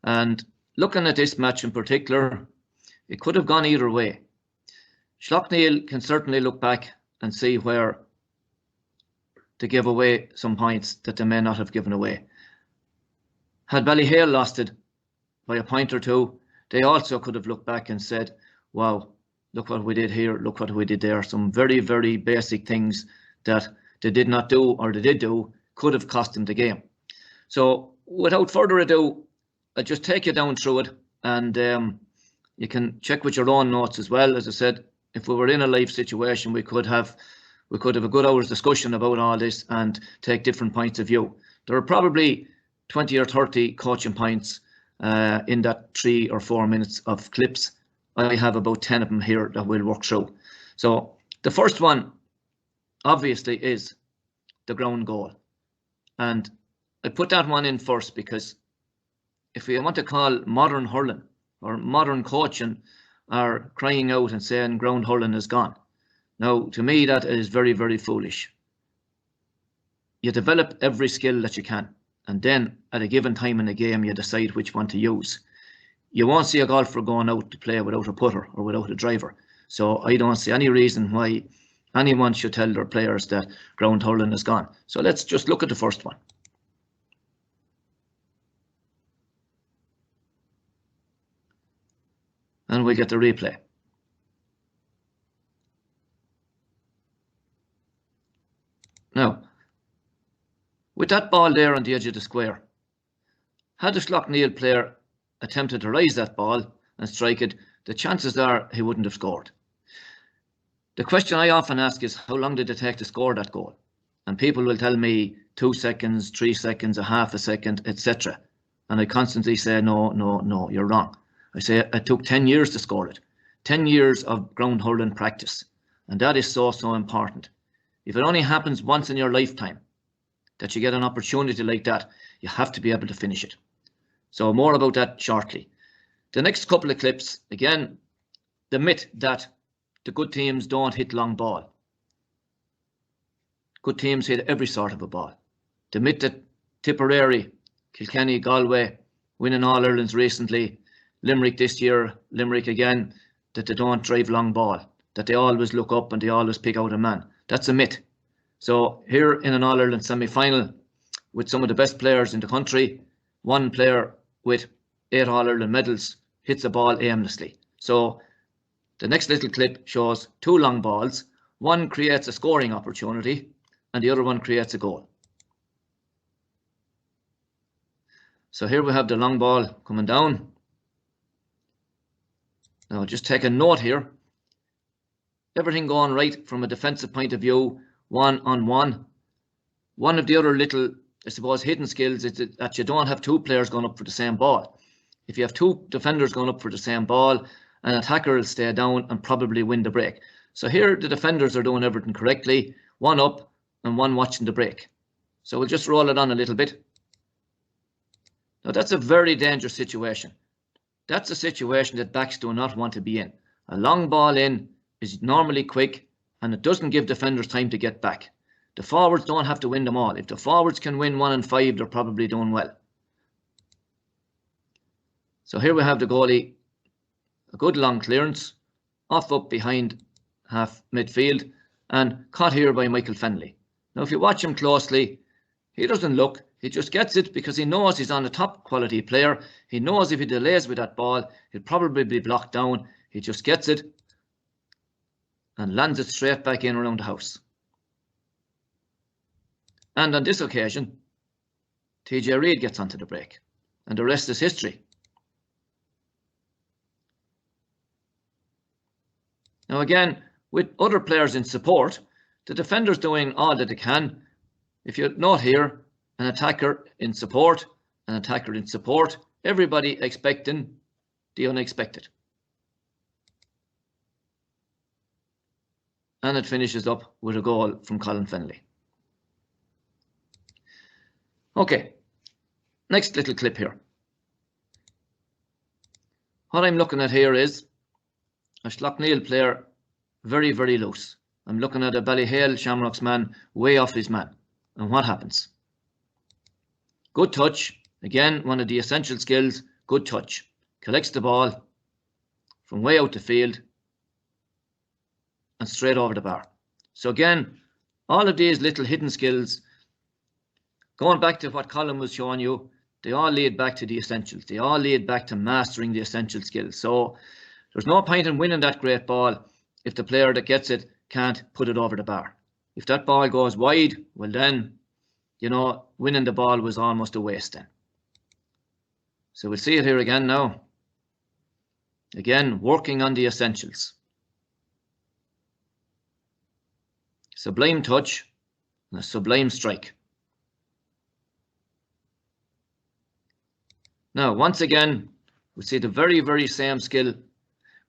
And looking at this match in particular, it could have gone either way. Slaughtneil can certainly look back and see where they gave away some points that they may not have given away. Had Ballyhale lost it by a point or two, they also could have looked back and said, wow, look what we did here, look what we did there. Some very, very basic things that they did not do, or they did do, could have cost him the game. So without further ado, I'll just take you down through it, and you can check with your own notes as well. As I said, if we were in a live situation, we could have a good hour's discussion about all this and take different points of view. There are probably 20 or 30 coaching points in that 3 or 4 minutes of clips. I have about 10 of them here that we'll work through. So the first one, obviously, is the ground goal. And I put that one in first because if we want to call modern hurling or modern coaching are crying out and saying ground hurling is gone. Now, to me, that is very, very foolish. You develop every skill that you can, and then at a given time in the game, you decide which one to use. You won't see a golfer going out to play without a putter or without a driver. So I don't see any reason why anyone should tell their players that ground hurling is gone. So let's just look at the first one. And we'll get the replay. Now, with that ball there on the edge of the square, had the Slough-Neil player attempted to raise that ball and strike it, the chances are he wouldn't have scored. The question I often ask is, how long did it take to score that goal? And people will tell me 2 seconds, 3 seconds, a half a second, etc. And I constantly say, no, you're wrong. I say it took 10 years to score it. 10 years of ground hurling practice. And that is so important. If it only happens once in your lifetime that you get an opportunity like that, you have to be able to finish it. So more about that shortly. The next couple of clips, again, the myth that the good teams don't hit long ball. Good teams hit every sort of a ball. The myth that Tipperary, Kilkenny, Galway, winning All-Irelands recently, Limerick this year, Limerick again, that they don't drive long ball, that they always look up and they always pick out a man. That's a myth. So here in an All-Ireland semi-final with some of the best players in the country, one player with 8 All-Ireland medals hits a ball aimlessly. So the next little clip shows 2 long balls. One creates a scoring opportunity and the other one creates a goal. So here we have the long ball coming down. Now just take a note here. Everything going right from a defensive point of view, 1-on-1. One of the other little, I suppose, hidden skills is that you don't have 2 players going up for the same ball. If you have 2 defenders going up for the same ball, an attacker will stay down and probably win the break. So here the defenders are doing everything correctly, 1 up and 1 watching the break. So we'll just roll it on a little bit. Now that's a very dangerous situation. That's a situation that backs do not want to be in. A long ball in is normally quick and it doesn't give defenders time to get back. The forwards don't have to win them all. If the forwards can win 1 and 5, they're probably doing well. So here we have the goalie, a good long clearance, off up behind half midfield and caught here by Michael Fennelly. Now if you watch him closely, he doesn't look, he just gets it because he knows he's on a top quality player. He knows if he delays with that ball, he'll probably be blocked down. He just gets it and lands it straight back in around the house. And on this occasion, TJ Reid gets onto the break and the rest is history. Now again, with other players in support, the defender's doing all that they can. If you note here, an attacker in support, everybody expecting the unexpected. And it finishes up with a goal from Colm Fennelly. Okay, next little clip here. What I'm looking at here is a Slough-Neil player very, very loose. I'm looking at a Ballyhale Shamrocks man way off his man. And what happens? Good touch. Again, one of the essential skills, good touch. Collects the ball from way out the field and straight over the bar. So again, all of these little hidden skills, going back to what Colm was showing you, they all lead back to the essentials. They all lead back to mastering the essential skills. So there's no point in winning that great ball if the player that gets it can't put it over the bar. If that ball goes wide, well then you know, winning the ball was almost a waste then. So we'll see it here again now. Again, working on the essentials. Sublime touch and a sublime strike. Now, once again, we'll see the very, very same skill.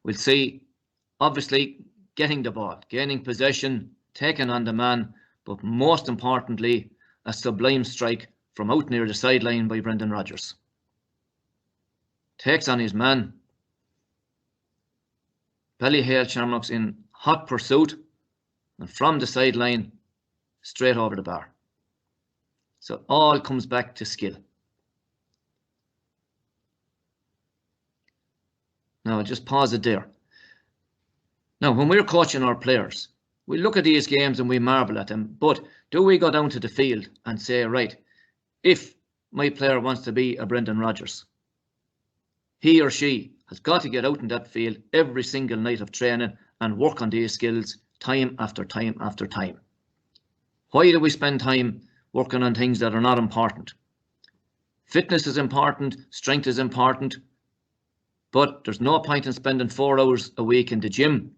We'll see, obviously, getting the ball, gaining possession, taking on the man, but most importantly, a sublime strike from out near the sideline by Brendan Rodgers. Takes on his man. Ballyhale Shamrocks in hot pursuit, and from the sideline, straight over the bar. So it all comes back to skill. Now I'll just pause it there. Now, when we're coaching our players, we look at these games and we marvel at them, but do we go down to the field and say, right, if my player wants to be a Brendan Rodgers, he or she has got to get out in that field every single night of training and work on these skills time after time after time. Why do we spend time working on things that are not important? Fitness is important, strength is important, but there's no point in spending 4 hours a week in the gym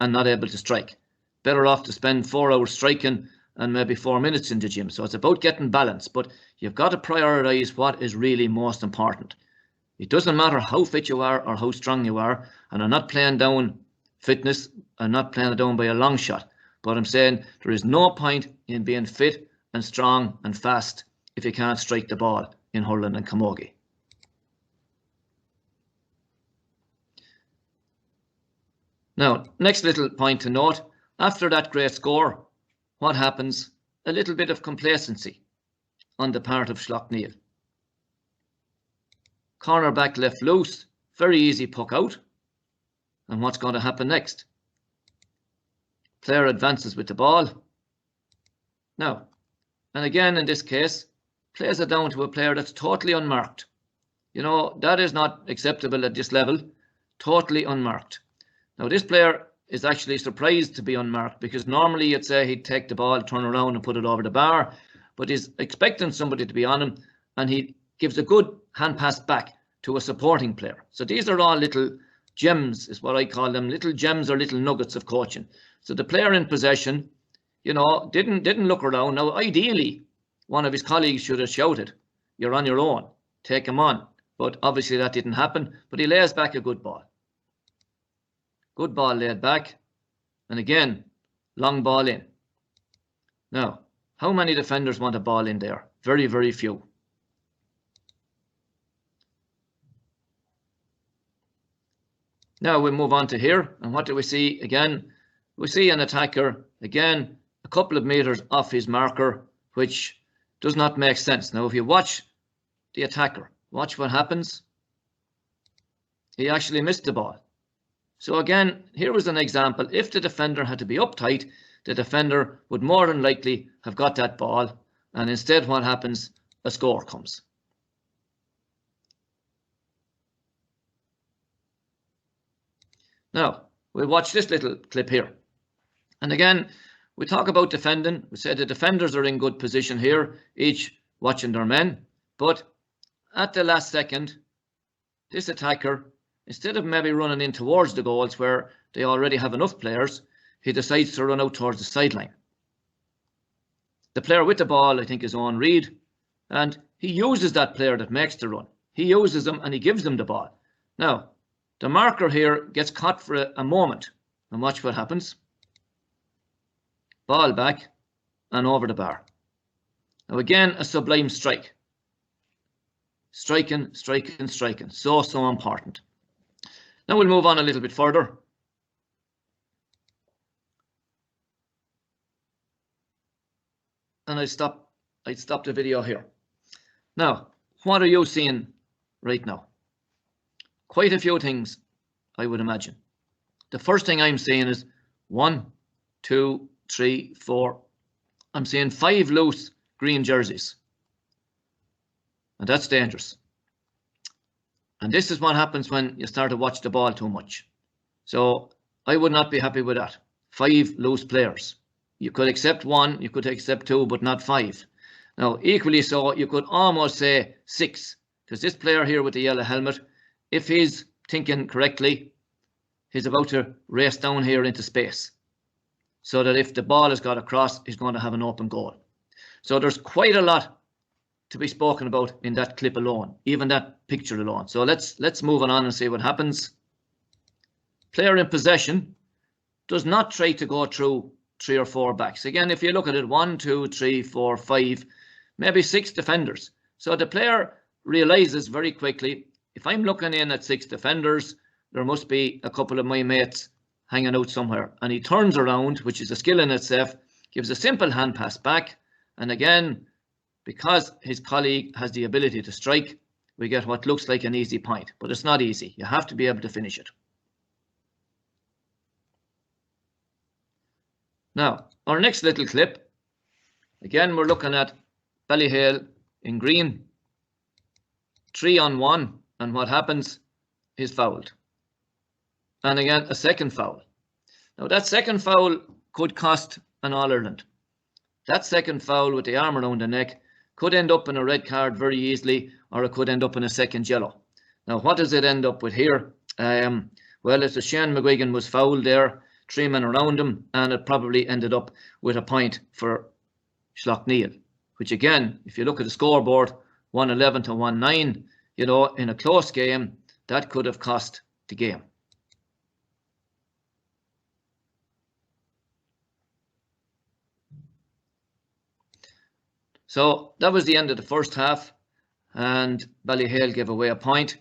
and not able to strike. Better off to spend 4 hours striking and maybe 4 minutes in the gym. So it's about getting balance, but you've got to prioritize what is really most important. It doesn't matter how fit you are or how strong you are, and I'm not playing down fitness, I'm not playing it down by a long shot, but I'm saying there is no point in being fit and strong and fast if you can't strike the ball in hurling and camogie. Now, next little point to note, after that great score, what happens? A little bit of complacency on the part of Schlockneil. Cornerback left loose, very easy puck out. And what's going to happen next? Player advances with the ball. Now, and again in this case, plays it down to a player that's totally unmarked. You know, that is not acceptable at this level, totally unmarked. Now, this player is actually surprised to be unmarked because normally you'd say he'd take the ball, turn around and put it over the bar, but he's expecting somebody to be on him and he gives a good hand pass back to a supporting player. So these are all little gems, is what I call them, little gems or little nuggets of coaching. So the player in possession, you know, didn't look around. Now, ideally, one of his colleagues should have shouted, "You're on your own, take him on." But obviously that didn't happen, but he lays back a good ball. Good ball laid back. And again, long ball in. Now, how many defenders want a ball in there? Very, very few. Now we move on to here. And what do we see again? We see an attacker, again, a couple of meters off his marker, which does not make sense. Now, if you watch the attacker, watch what happens. He actually missed the ball. So again, here was an example. If the defender had to be uptight, the defender would more than likely have got that ball. And instead, what happens? A score comes. Now, we'll watch this little clip here. And again, we talk about defending. We say the defenders are in good position here, each watching their men. But at the last second, this attacker, instead of maybe running in towards the goals where they already have enough players, he decides to run out towards the sideline. The player with the ball, I think, is Owen Reid, and he uses that player that makes the run. He uses them and he gives them the ball. Now, the marker here gets caught for a moment, and watch what happens. Ball back and over the bar. Now again, a sublime strike. Striking, striking, striking. So, so important. Now we'll move on a little bit further. And I'd stop the video here. Now, what are you seeing right now? Quite a few things, I would imagine. The first thing I'm seeing is 1, 2, 3, 4. I'm seeing 5 loose green jerseys. And that's dangerous. And this is what happens when you start to watch the ball too much. So I would not be happy with that. 5 loose players. You could accept 1, you could accept 2, but not 5. Now, equally so, you could almost say 6, because this player here with the yellow helmet, if he's thinking correctly, he's about to race down here into space, so that if the ball has got across, he's going to have an open goal. So there's quite a lot to be spoken about in that clip alone, even that picture alone. So let's move on and see what happens. Player in possession does not try to go through 3 or 4 backs. Again, if you look at it, 1, 2, 3, 4, 5, maybe 6 defenders. So the player realizes very quickly, if I'm looking in at 6 defenders, there must be a couple of my mates hanging out somewhere. And he turns around, which is a skill in itself, gives a simple hand pass back. And again, because his colleague has the ability to strike, we get what looks like an easy point. But it's not easy. You have to be able to finish it. Now, our next little clip, again, we're looking at Ballyhale in green, 3-on-1, and what happens is fouled. And again, a second foul. Now, that second foul could cost an All-Ireland. That second foul with the arm around the neck could end up in a red card very easily, or it could end up in a second yellow. Now, what does it end up with here? Well, it's a Shane McGuigan was fouled there, 3 men around him, and it probably ended up with a point for Schlockneil, which again, if you look at the scoreboard, 111 to 1-9, you know, in a close game, that could have cost the game. So that was the end of the first half, and Ballyhale gave away a point.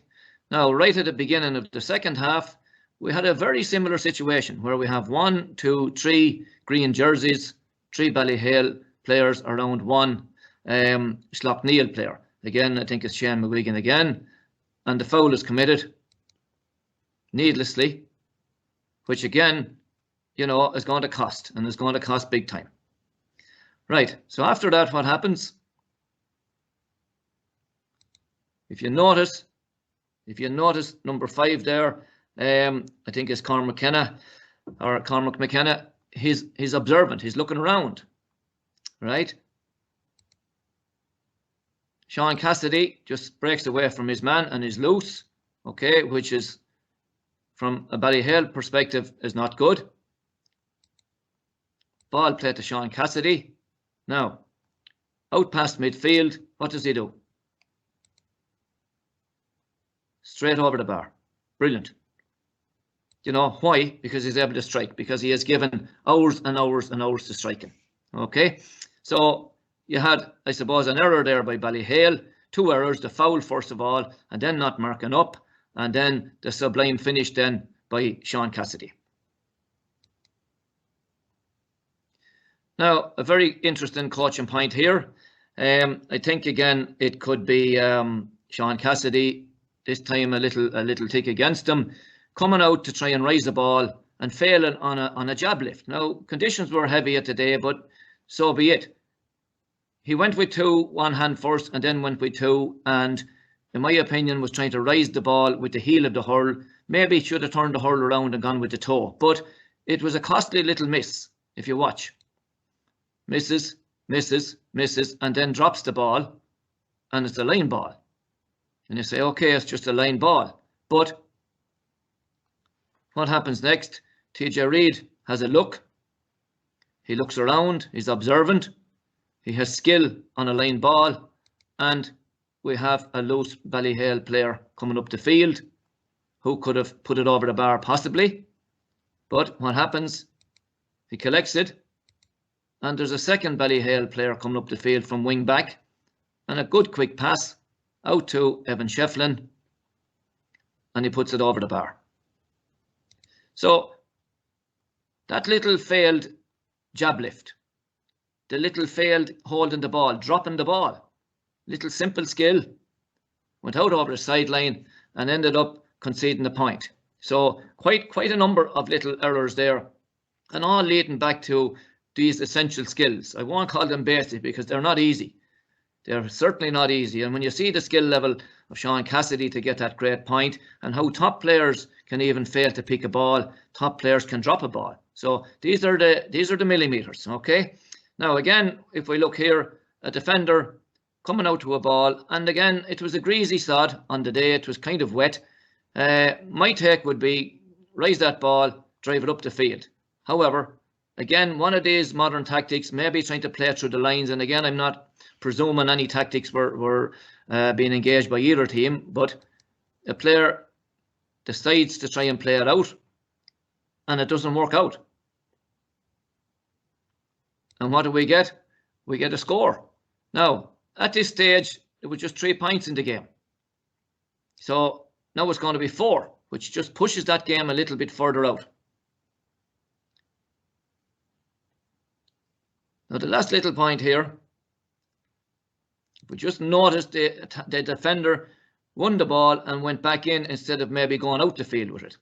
Now, right at the beginning of the second half, we had a very similar situation where we have 1, 2, 3 green jerseys, 3 Ballyhale players around 1 Schlockneil player. Again, I think it's Shane McGuigan again, and the foul is committed needlessly, which again, you know, is going to cost, and is going to cost big time. Right, so after that, what happens? If you notice number 5 there, I think it's Cormac McKenna, he's observant, he's looking around, right? Sean Cassidy just breaks away from his man and is loose, okay, which is, from a Ballyhale perspective, is not good. Ball played to Sean Cassidy. Now, out past midfield, what does he do? Straight over the bar. Brilliant. You know why? Because he's able to strike, because he has given hours and hours and hours to striking. Okay, so you had, I suppose, an error there by Ballyhale, 2 errors, the foul first of all, and then not marking up, and then the sublime finish then by Sean Cassidy. Now, a very interesting coaching point here. I think again it could be Sean Cassidy, this time a little tick against him, coming out to try and raise the ball and failing on a jab lift. Now, conditions were heavy at the day, but so be it. He went with 2, 1 hand first, and then went with 2, and in my opinion was trying to raise the ball with the heel of the hurl. Maybe he should have turned the hurl around and gone with the toe, but it was a costly little miss, if you watch. Misses, and then drops the ball, and it's a line ball. And you say, okay, it's just a line ball. But what happens next? TJ Reid has a look. He looks around, he's observant. He has skill on a line ball, and we have a loose Ballyhale player coming up the field who could have put it over the bar possibly. But what happens? He collects it, and there's a second Ballyhale player coming up the field from wing back, and a good quick pass out to Evan Shefflin, and he puts it over the bar. So that little failed jab lift, the little failed holding the ball, dropping the ball, little simple skill, went out over the sideline and ended up conceding the point. So quite a number of little errors there, and all leading back to these essential skills. I won't call them basic because they're not easy. They're certainly not easy. And when you see the skill level of Sean Cassidy to get that great point, and how top players can even fail to pick a ball, top players can drop a ball. So these are the millimeters. Okay. Now again, if we look here, a defender coming out to a ball, and again, it was a greasy sod on the day. It was kind of wet. My take would be raise that ball, drive it up the field. However, again, one of these modern tactics, maybe trying to play through the lines, and again, I'm not presuming any tactics were being engaged by either team, but a player decides to try and play it out, and it doesn't work out. And what do we get? We get a score. Now, at this stage, it was just 3 points in the game. So now it's going to be 4, which just pushes that game a little bit further out. Now, the last little point here, we just noticed the defender won the ball and went back in instead of maybe going out the field with it.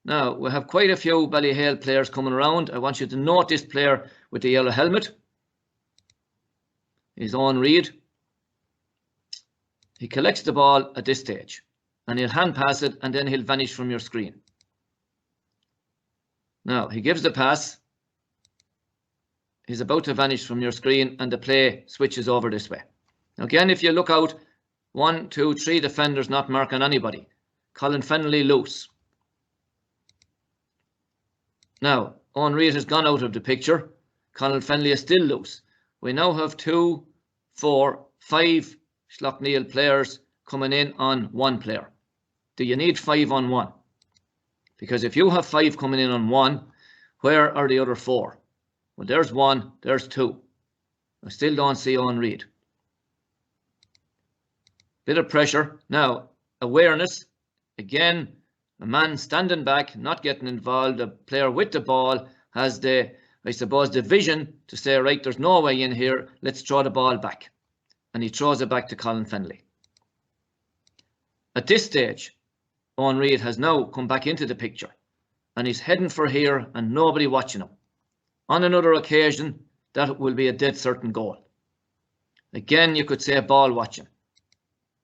Now, we have quite a few Ballyhale players coming around. I want you to note this player with the yellow helmet. He's Owen Reid. He collects the ball at this stage and he'll hand pass it, and then he'll vanish from your screen. Now, he gives the pass. He's about to vanish from your screen and the play switches over this way. Again, if you look out, 1, 2, 3 defenders not marking anybody. Colin Fennelly loose. Now, Owen Reid has gone out of the picture. Colin Fennelly is still loose. We now have 2, 4, 5 Schlockneil players coming in on 1 player. Do you need 5 on 1? Because if you have 5 coming in on 1, where are the other 4? Well, there's 1, there's 2. I still don't see Owen Reid. Bit of pressure. Now, awareness. Again, a man standing back, not getting involved. A player with the ball has the, I suppose, the vision to say, right, there's no way in here. Let's throw the ball back. And he throws it back to Colin Fennelly. At this stage, Owen Reid has now come back into the picture and he's heading for here and nobody watching him. On another occasion, that will be a dead certain goal. Again, you could say ball watching.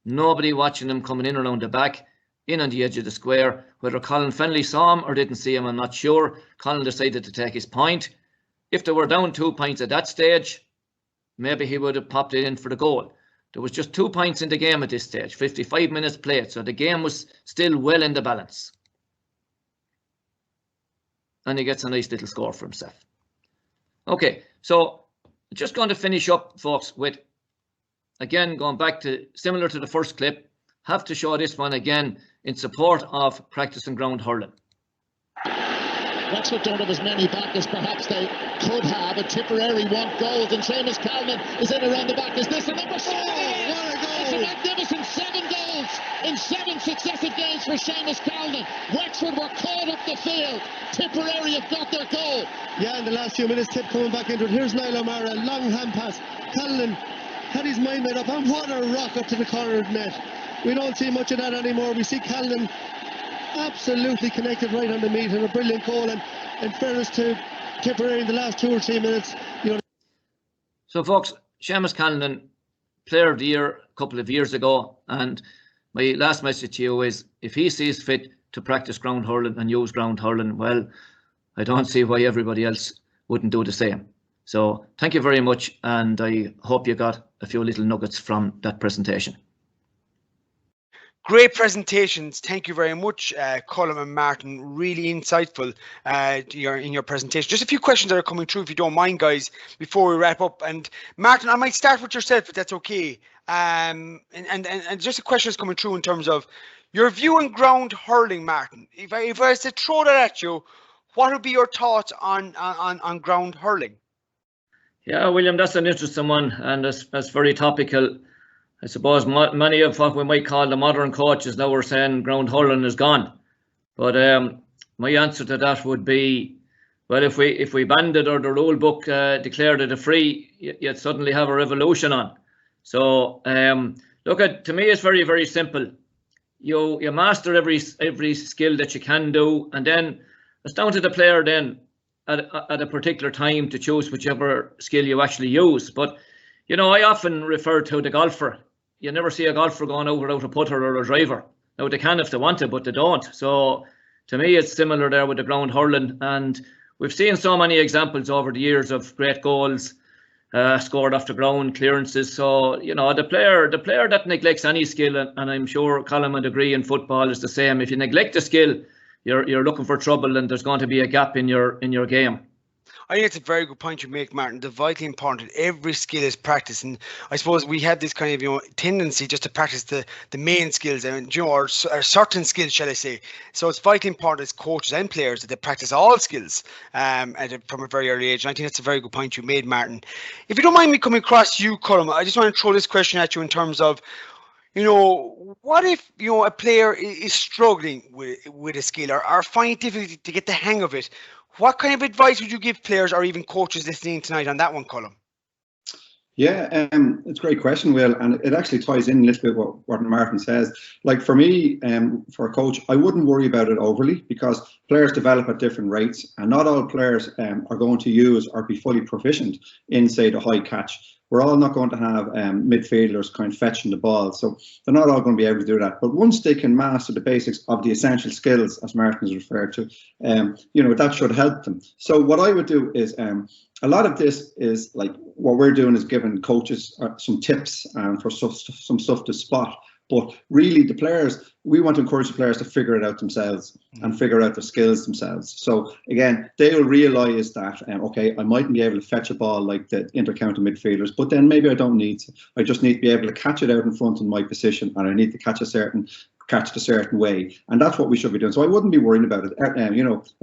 Nobody watching him coming in around the back, in on the edge of the square. Whether Colin Fennelly saw him or didn't see him, I'm not sure. Colin decided to take his point. If they were down 2 points at that stage, maybe he would have popped it in for the goal. There was just 2 points in the game at this stage, 55 minutes played, so the game was still well in the balance. And he gets a nice little score for himself. Okay, so just going to finish up, folks, with, again, going back to, similar to the first clip, have to show this one again in support of practicing ground hurling. Wexford don't have as many back as perhaps they could have. A Tipperary want goals, and Seamus Calnan is in around the back. Is this a number 7? What a goal! It's a magnificent 7 goals in 7 successive games for Seamus Calnan. Wexford were caught up the field. Tipperary have got their goal. Yeah, in the last few minutes, Tip coming back into it. Here's Niall O'Mara, long hand pass. Calnan had his mind made up, and what a rocket to the corner of the net. We don't see much of that anymore. We see Calnan absolutely connected right on the meat, and a brilliant goal. And in fairness to Tipperary in the last 2 or 3 minutes, you know. So, folks, Seamus Calnan, Player of the Year a couple of years ago, and my last message to you is, if he sees fit to practice ground hurling and use ground hurling, well, I don't see why everybody else wouldn't do the same. So, thank you very much, and I hope you got a few little nuggets from that presentation. Great presentations. Thank you very much, Colm and Martin. Really insightful in your presentation. Just a few questions that are coming through, if you don't mind, guys, before we wrap up. And Martin, I might start with yourself, if that's okay. And just a question is coming through in terms of your view on ground hurling, Martin. If I was to throw that at you, what would be your thoughts on ground hurling? Yeah, William, that's an interesting one, and that's very topical. I suppose many of what we might call the modern coaches now are saying ground hurling is gone. But my answer to that would be, well, if we banned it or the rule book declared it a free, you'd suddenly have a revolution on. So to me, it's very, very simple. You master every skill that you can do, and then it's down to the player then at a particular time to choose whichever skill you actually use. But you know, I often refer to the golfer. You never see a golfer going out without a putter or a driver. Now, they can if they want to, but they don't. So, to me, it's similar there with the ground hurling. And we've seen so many examples over the years of great goals. scored off the ground, clearances. So, you know, the player that neglects any skill, and I'm sure Colm would agree in football is the same. If you neglect a skill, you're looking for trouble, and there's going to be a gap in your game. I think it's a very good point you make, Martin. The vitally important, every skill is practice, and I suppose we have this kind of tendency just to practice the main skills and or certain skills, shall I say. So it's vitally important as coaches and players that they practice all skills from a very early age. And I think that's a very good point you made, Martin. If you don't mind me coming across you, Colm, I just want to throw this question at you in terms of, what if a player is struggling with a skill or find it difficult to get the hang of it? What kind of advice would you give players or even coaches listening tonight on that one, Colm? Yeah, it's a great question, Will, and it actually ties in a little bit what Martin says. Like for me, for a coach, I wouldn't worry about it overly because players develop at different rates, and not all players are going to use or be fully proficient in, say, the high catch. We're all not going to have midfielders kind of fetching the ball, so they're not all going to be able to do that. But once they can master the basics of the essential skills, as Martin has referred to, that should help them. So what I would do is, a lot of this is like what we're doing is giving coaches some tips for some stuff to spot. But really, the players, we want to encourage the players to figure it out themselves and figure out their skills themselves. So again, they'll realise that, okay, I mightn't be able to fetch a ball like the inter-county midfielders, but then maybe I don't need to. I just need to be able to catch it out in front in my position, and I need to catch it a certain way, and that's what we should be doing. So I wouldn't be worrying about it. I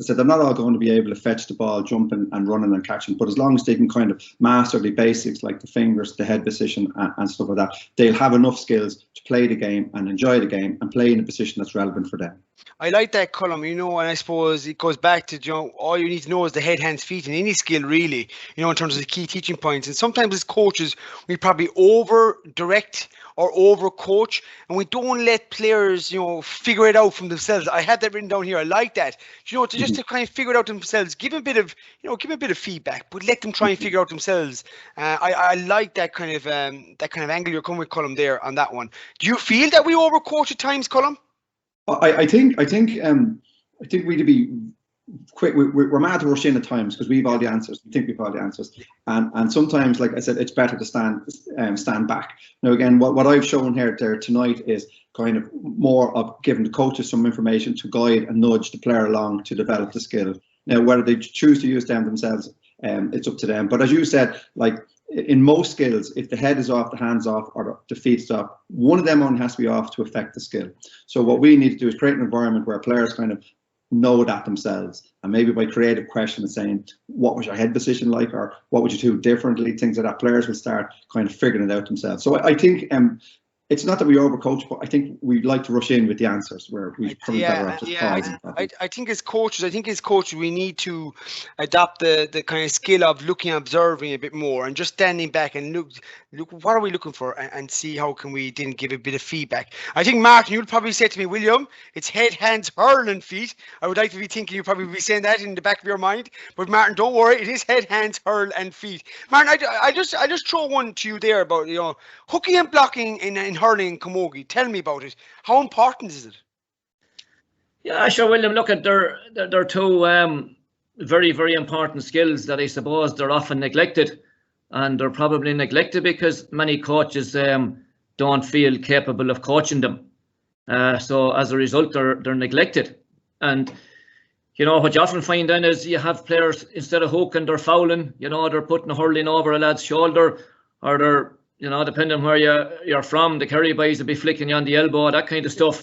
said they're not all going to be able to fetch the ball, jumping and running and catching, but as long as they can kind of master the basics like the fingers, the head position and stuff like that, they'll have enough skills to play the game and enjoy the game and play in a position that's relevant for them. I like that, Colm, and I suppose it goes back to, all you need to know is the head, hands, feet in any skill, really, in terms of the key teaching points. And sometimes as coaches, we probably over-direct or over-coach, and we don't let players, figure it out from themselves. I had that written down here. I like that. To kind of figure it out themselves, give them a bit of feedback, but let them try and figure out themselves. I like that kind of angle you're coming with, Colm, there on that one. Do you feel that we over-coach at times, Colm? I think we'd be quick. We're mad to rush in at times because we've all the answers. We think we've all the answers, and sometimes, like I said, it's better to stand back. Now, again, what I've shown there tonight is kind of more of giving the coaches some information to guide and nudge the player along to develop the skill. Now, whether they choose to use them themselves, it's up to them. But as you said, like in most skills, if the head is off, the hand's off, or the feet's off, one of them only has to be off to affect the skill. So what we need to do is create an environment where players kind of know that themselves, and maybe by creative questions saying, what was your head position like, or what would you do differently, things like that, players will start kind of figuring it out themselves. So I think it's not that we overcoach, but I think we like to rush in with the answers where we probably better off just pausing. I think as coaches, we need to adopt the kind of skill of looking, observing a bit more, and just standing back and look, what are we looking for, and see how can we then give a bit of feedback. I think, Martin, you'll probably say to me, William, it's head, hands, hurl and feet. I would like to be thinking you'll probably be saying that in the back of your mind, but Martin, don't worry, it is head, hands, hurl and feet. Martin, I just throw one to you there about hooking and blocking in hurling in camogie. Tell me about it. How important is it? Yeah, sure, William. Look, at they're two very, very important skills that I suppose they're often neglected, and they're probably neglected because many coaches don't feel capable of coaching them. So as a result, they're neglected. And what you often find then is you have players, instead of hooking, they're fouling. They're putting a hurling over a lad's shoulder, or they're depending on where you're from, the Kerry boys will be flicking you on the elbow, that kind of stuff.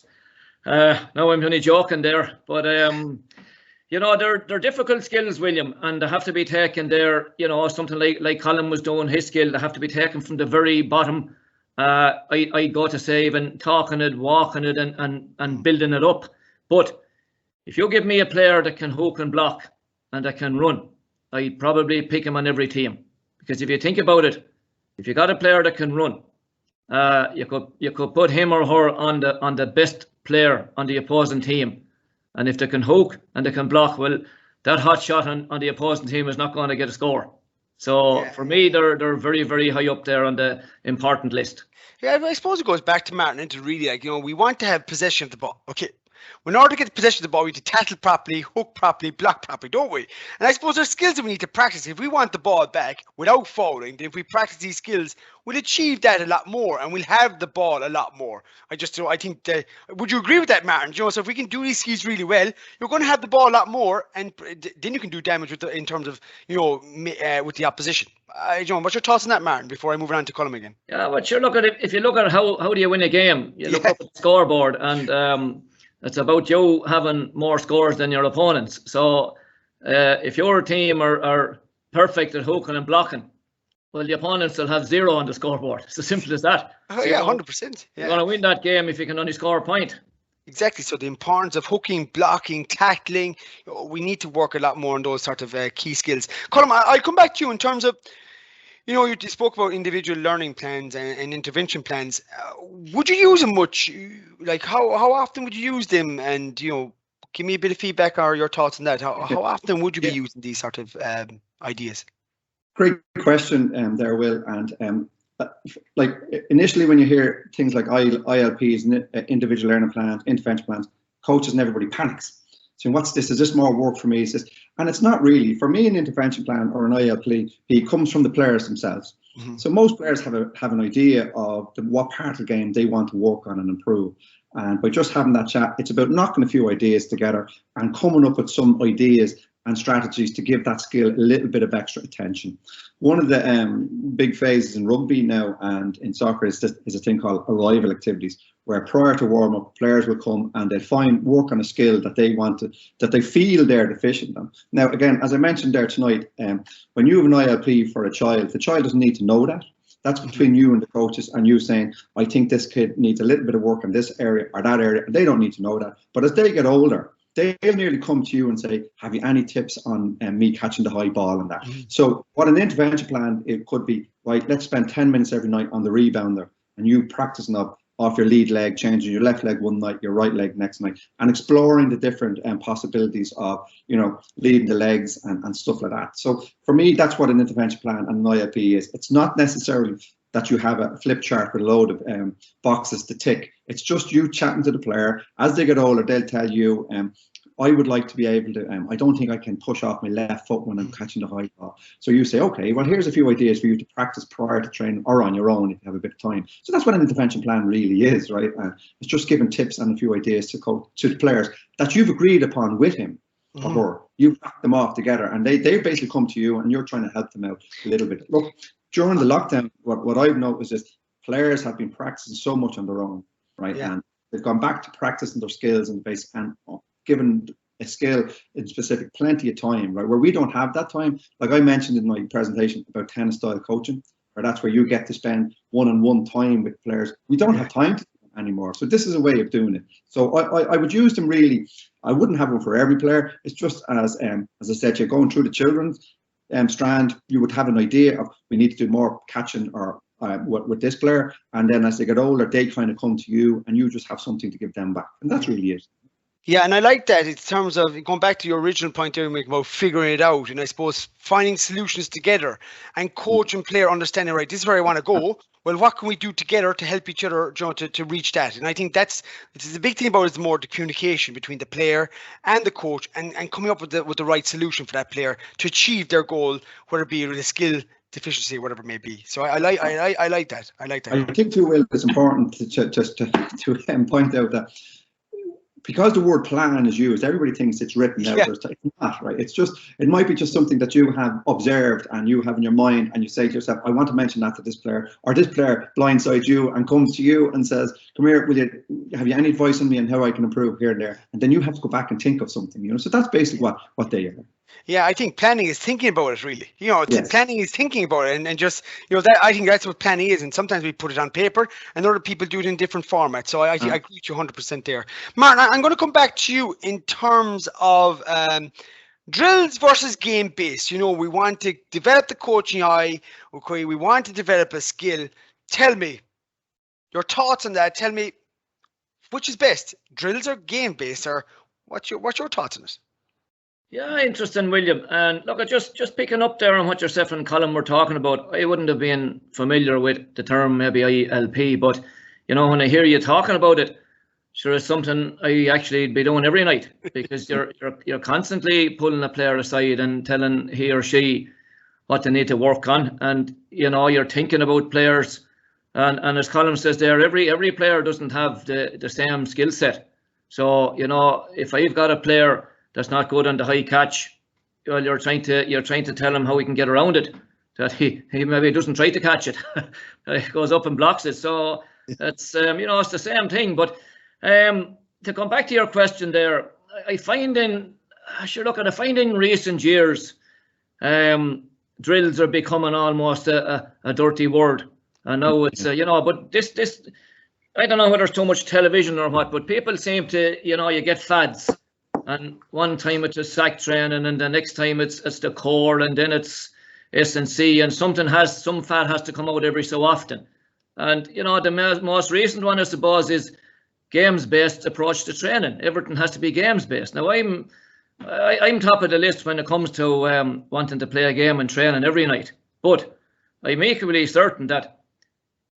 Now I'm only joking there, but they're difficult skills, William, and they have to be taken there. Something like Colm was doing, his skill, they have to be taken from the very bottom. I go to say even talking it, walking it, and building it up. But if you give me a player that can hook and block and that can run, I'd probably pick him on every team, because if you think about it, if you got a player that can run, you could put him or her on the best player on the opposing team, and if they can hook and they can block, well, that hot shot on the opposing team is not going to get a score. So for me, they're very, very high up there on the important list. Yeah, I suppose it goes back to Martin, into really we want to have possession of the ball. Okay, In order to get possession of the ball, we need to tackle properly, hook properly, block properly, don't we? And I suppose there's skills that we need to practice. If we want the ball back without fouling, if we practice these skills, we'll achieve that a lot more, and we'll have the ball a lot more. I think that, would you agree with that, Martin? You know, so if we can do these skills really well, you're going to have the ball a lot more, and then you can do damage in terms of, you know, with the opposition. John, what's your thoughts on that, Martin, before I move on to Colm again? Yeah, but sure, look at it. If you look at how do you win a game, you look up at the scoreboard, and it's about you having more scores than your opponents. So if your team are perfect at hooking and blocking, well, the opponents will have 0 on the scoreboard. It's as simple as that. Oh, yeah, 100%. You're going to win that game if you can only score a point. Exactly. So the importance of hooking, blocking, tackling, we need to work a lot more on those sort of key skills. Colm, I'll come back to you in terms of, you know, you spoke about individual learning plans and intervention plans. Would you use them much? Like, how often would you use them? And, you know, give me a bit of feedback or your thoughts on that. How often would you be using these sort of ideas? Great question there, Will. And like initially when you hear things like ILPs, individual learning plans, intervention plans, coaches and everybody panics. So what's this? Is this more work for me? Is this? And it's not really. For me, an intervention plan or an ILP comes from the players themselves. Mm-hmm. So most players have an idea of what part of the game they want to work on and improve. And by just having that chat, it's about knocking a few ideas together and coming up with some ideas and strategies to give that skill a little bit of extra attention. One of the big phases in rugby now and in soccer is a thing called arrival activities, where prior to warm up, players will come and they'll work on a skill that they feel they're deficient in. Now, again, as I mentioned there tonight, when you have an ILP for a child, the child doesn't need to know that. That's between you and the coaches, and you saying, I think this kid needs a little bit of work in this area or that area. They don't need to know that. But as they get older, they'll nearly come to you and say, have you any tips on me catching the high ball and that? Mm-hmm. So what an intervention plan, it could be, right, let's spend 10 minutes every night on the rebounder and you practicing off your lead leg, changing your left leg one night, your right leg next night, and exploring the different possibilities of, you know, leading the legs and stuff like that. So for me, that's what an intervention plan and an ILP is. It's not necessarily that you have a flip chart with a load of boxes to tick. It's just you chatting to the player. As they get older, they'll tell you, I would like to be able to, I don't think I can push off my left foot when I'm catching the high ball. So you say, okay, well, here's a few ideas for you to practice prior to training or on your own if you have a bit of time. So that's what an intervention plan really is, right? It's just giving tips and a few ideas to the players that you've agreed upon with him or her. You back them off together and they basically come to you and you're trying to help them out a little bit. Look, during the lockdown, what I've noticed is players have been practicing so much on their own, right? Yeah. And they've gone back to practicing their skills in the base and given a skill in specific plenty of time, right? Where we don't have that time, like I mentioned in my presentation about tennis style coaching, where that's where you get to spend one-on-one time with players. We don't have time to do it anymore. So this is a way of doing it. So I would use them really. I wouldn't have one for every player. It's just as I said, you're going through the children's strand, you would have an idea of we need to do more catching or with this player, and then as they get older, they kind of come to you, and you just have something to give them back, and that's really it. Yeah, and I like that in terms of going back to your original point there, Mick, about figuring it out, and I suppose finding solutions together and coach and player understanding, right, this is where I want to go. Well, what can we do together to help each other, you know, to reach that? And I think it's the big thing about it is more the communication between the player and the coach, and coming up with the right solution for that player to achieve their goal, whether it be with a skill deficiency or whatever it may be. So I like that. I like that. I think too, Will, it's important to point out that because the word plan is used, everybody thinks it's written out. Yeah. It's not, right? It's just, it might be just something that you have observed and you have in your mind, and you say to yourself, I want to mention that to this player, or this player blindsides you and comes to you and says, come here, have you any advice on me on how I can improve here and there? And then you have to go back and think of something, you know. So that's basically what they are. Yeah, I think planning is thinking about it, really. You know, yes. Planning is thinking about it, and just, you know, that I think that's what planning is. And sometimes we put it on paper, and other people do it in different formats. So I agree with you 100% there. Martin, I'm going to come back to you in terms of drills versus game-based. You know, we want to develop the coaching eye. Okay, we want to develop a skill. Tell me your thoughts on that. Tell me which is best, drills or game-based, or what's your thoughts on it? Yeah, interesting, William. And look, just picking up there on what yourself and Colm were talking about, I wouldn't have been familiar with the term maybe ILP, but you know, when I hear you talking about it, sure is something I actually be doing every night, because you're constantly pulling a player aside and telling he or she what they need to work on, and you're thinking about players, and as Colm says there, every player doesn't have the same skill set. So if I've got a player that's not good on the high catch, well, you're trying to tell him how he can get around it, that he maybe doesn't try to catch it, he goes up and blocks it. So it's it's the same thing. But to come back to your question there, I find in recent years, drills are becoming almost a dirty word. I know it's but this I don't know whether it's too much television or what, but people seem to you get fads, and one time it's a sack training, and the next time it's the core, and then it's S&C, and some fat has to come out every so often. And the most recent one, I suppose, is games-based approach to training. Everything has to be games-based. Now I'm top of the list when it comes to wanting to play a game and training every night, but I'm equally certain that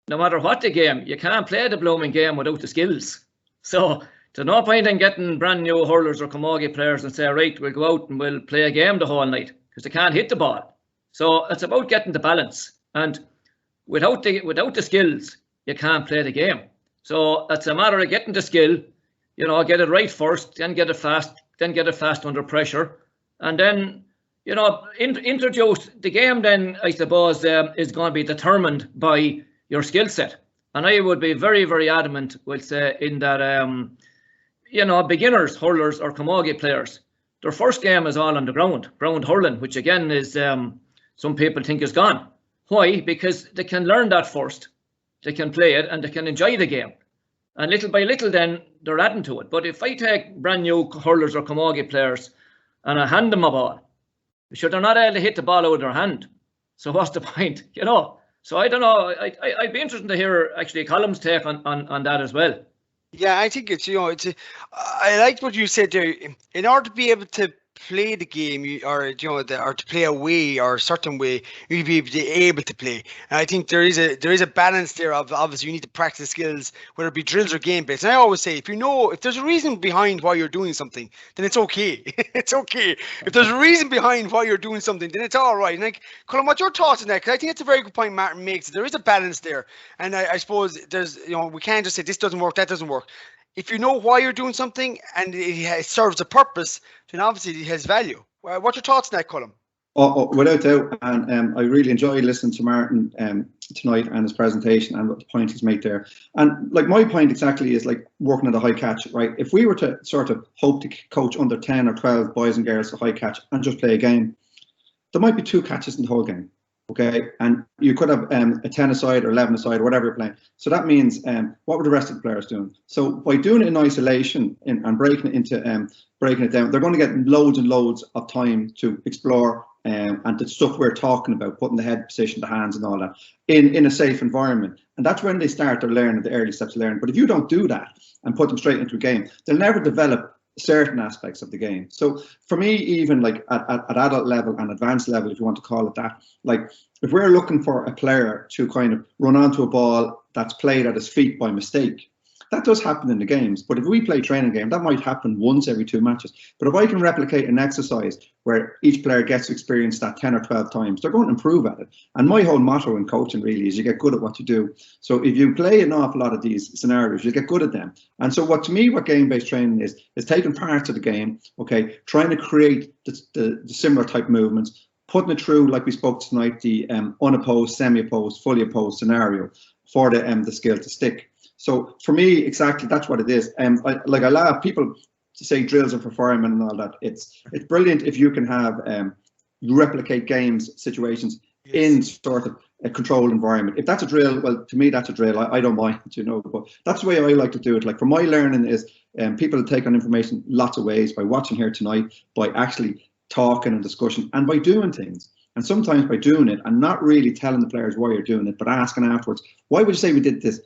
no matter what the game, you can't play the blooming game without the skills. So there's no point in getting brand new hurlers or camogie players and say, right, we'll go out and we'll play a game the whole night, because they can't hit the ball. So it's about getting the balance, and without the skills, you can't play the game. So it's a matter of getting the skill, get it right first, then get it fast under pressure, and then introduce the game. Then I suppose is going to be determined by your skill set. And I would be very, very adamant, we'll say, in that beginners, hurlers or camogie players, their first game is all on the ground hurling, which again is some people think is gone. Why? Because they can learn that first, they can play it, and they can enjoy the game, and little by little then they're adding to it. But if I take brand new hurlers or camogie players and I hand them a ball, sure, they're not able to hit the ball out of their hand, so what's the point? So I don't know. I'd be interested to hear actually Colm's take on that as well. Yeah, I think it's I liked what you said there. In order to be able to play the game, or to play a way or a certain way, you'll be able to play. And I think there is a balance there of, obviously you need to practice skills, whether it be drills or game based. And I always say, if there's a reason behind why you're doing something, then it's okay. It's okay. If there's a reason behind why you're doing something, then it's all right. And like, Colm, what your thoughts on that? Because I think it's a very good point Martin makes. There is a balance there, and I suppose there's we can't just say this doesn't work, that doesn't work. If you know why you're doing something and it serves a purpose, then obviously it has value. What's your thoughts on that, Colm? Oh, without doubt. And I really enjoyed listening to Martin tonight and his presentation and what the point he's made there. And like my point exactly is like working at a high catch, right? If we were to sort of hope to coach under 10 or 12 boys and girls to high catch and just play a game, there might be 2 catches in the whole game. Okay, and you could have a 10 aside or 11 aside, or whatever you're playing. So that means what were the rest of the players doing? So by doing it in isolation and breaking it down, they're going to get loads and loads of time to explore and the stuff we're talking about, putting the head position, the hands and all that in a safe environment. And that's when they start to learn, the early steps of learning. But if you don't do that and put them straight into a game, they'll never develop certain aspects of the game. So for me, even like at adult level and advanced level, if you want to call it that, like if we're looking for a player to kind of run onto a ball that's played at his feet by mistake, that does happen in the games. But if we play training game, that might happen once every 2 matches. But if I can replicate an exercise where each player gets to experience that 10 or 12 times, they're going to improve at it. And my whole motto in coaching really is you get good at what you do. So if you play an awful lot of these scenarios, you get good at them. And so what game-based training is taking parts of the game, okay, trying to create the similar type movements, putting it through, like we spoke tonight, the unopposed, semi-opposed, fully opposed scenario for the skill to stick. So for me, exactly, that's what it is. I love people to say drills are for firemen and all that. It's brilliant if you can have replicate games situations in sort of a controlled environment. If that's a drill, well, to me that's a drill. I don't mind, but that's the way I like to do it. Like for my learning is people take on information lots of ways, by watching here tonight, by actually talking and discussion, and by doing things. And sometimes by doing it and not really telling the players why you're doing it, but asking afterwards, why would you say we did this?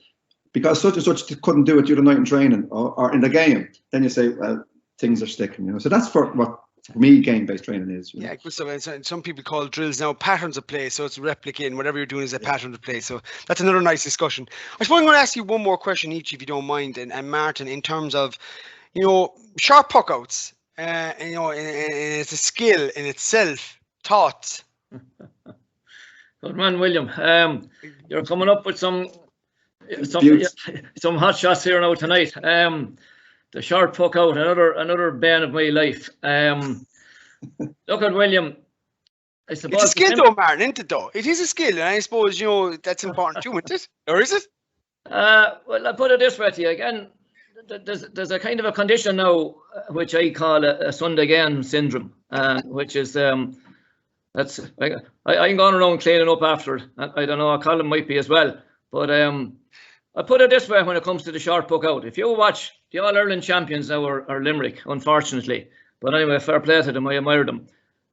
Because such and such couldn't do it the other night in training or in the game. Then you say, well, things are sticking, So that's for what For me, game-based training is. Yeah, good stuff. And some people call drills now patterns of play, so it's replicating whatever you're doing is a pattern of play. So that's another nice discussion. I suppose I'm going to ask you one more question each, if you don't mind, and Martin, in terms of, sharp puck outs. And it's a skill in itself. Thoughts? Good man, William. You're coming up with some hot shots here now tonight. The short puck out, another bane of my life. Look at William. I suppose it's a skill though, Martin, isn't it though? It is a skill, and I suppose that's important too, isn't it? Or is it? Well, I put it this way to you again. There's a kind of a condition now which I call a Sunday game syndrome, which is that's I'm going around cleaning up after it. I don't know, Colm might be as well, but I put it this way when it comes to the short puck out. If you watch the All-Ireland champions now are Limerick, unfortunately, but anyway, fair play to them. I admire them,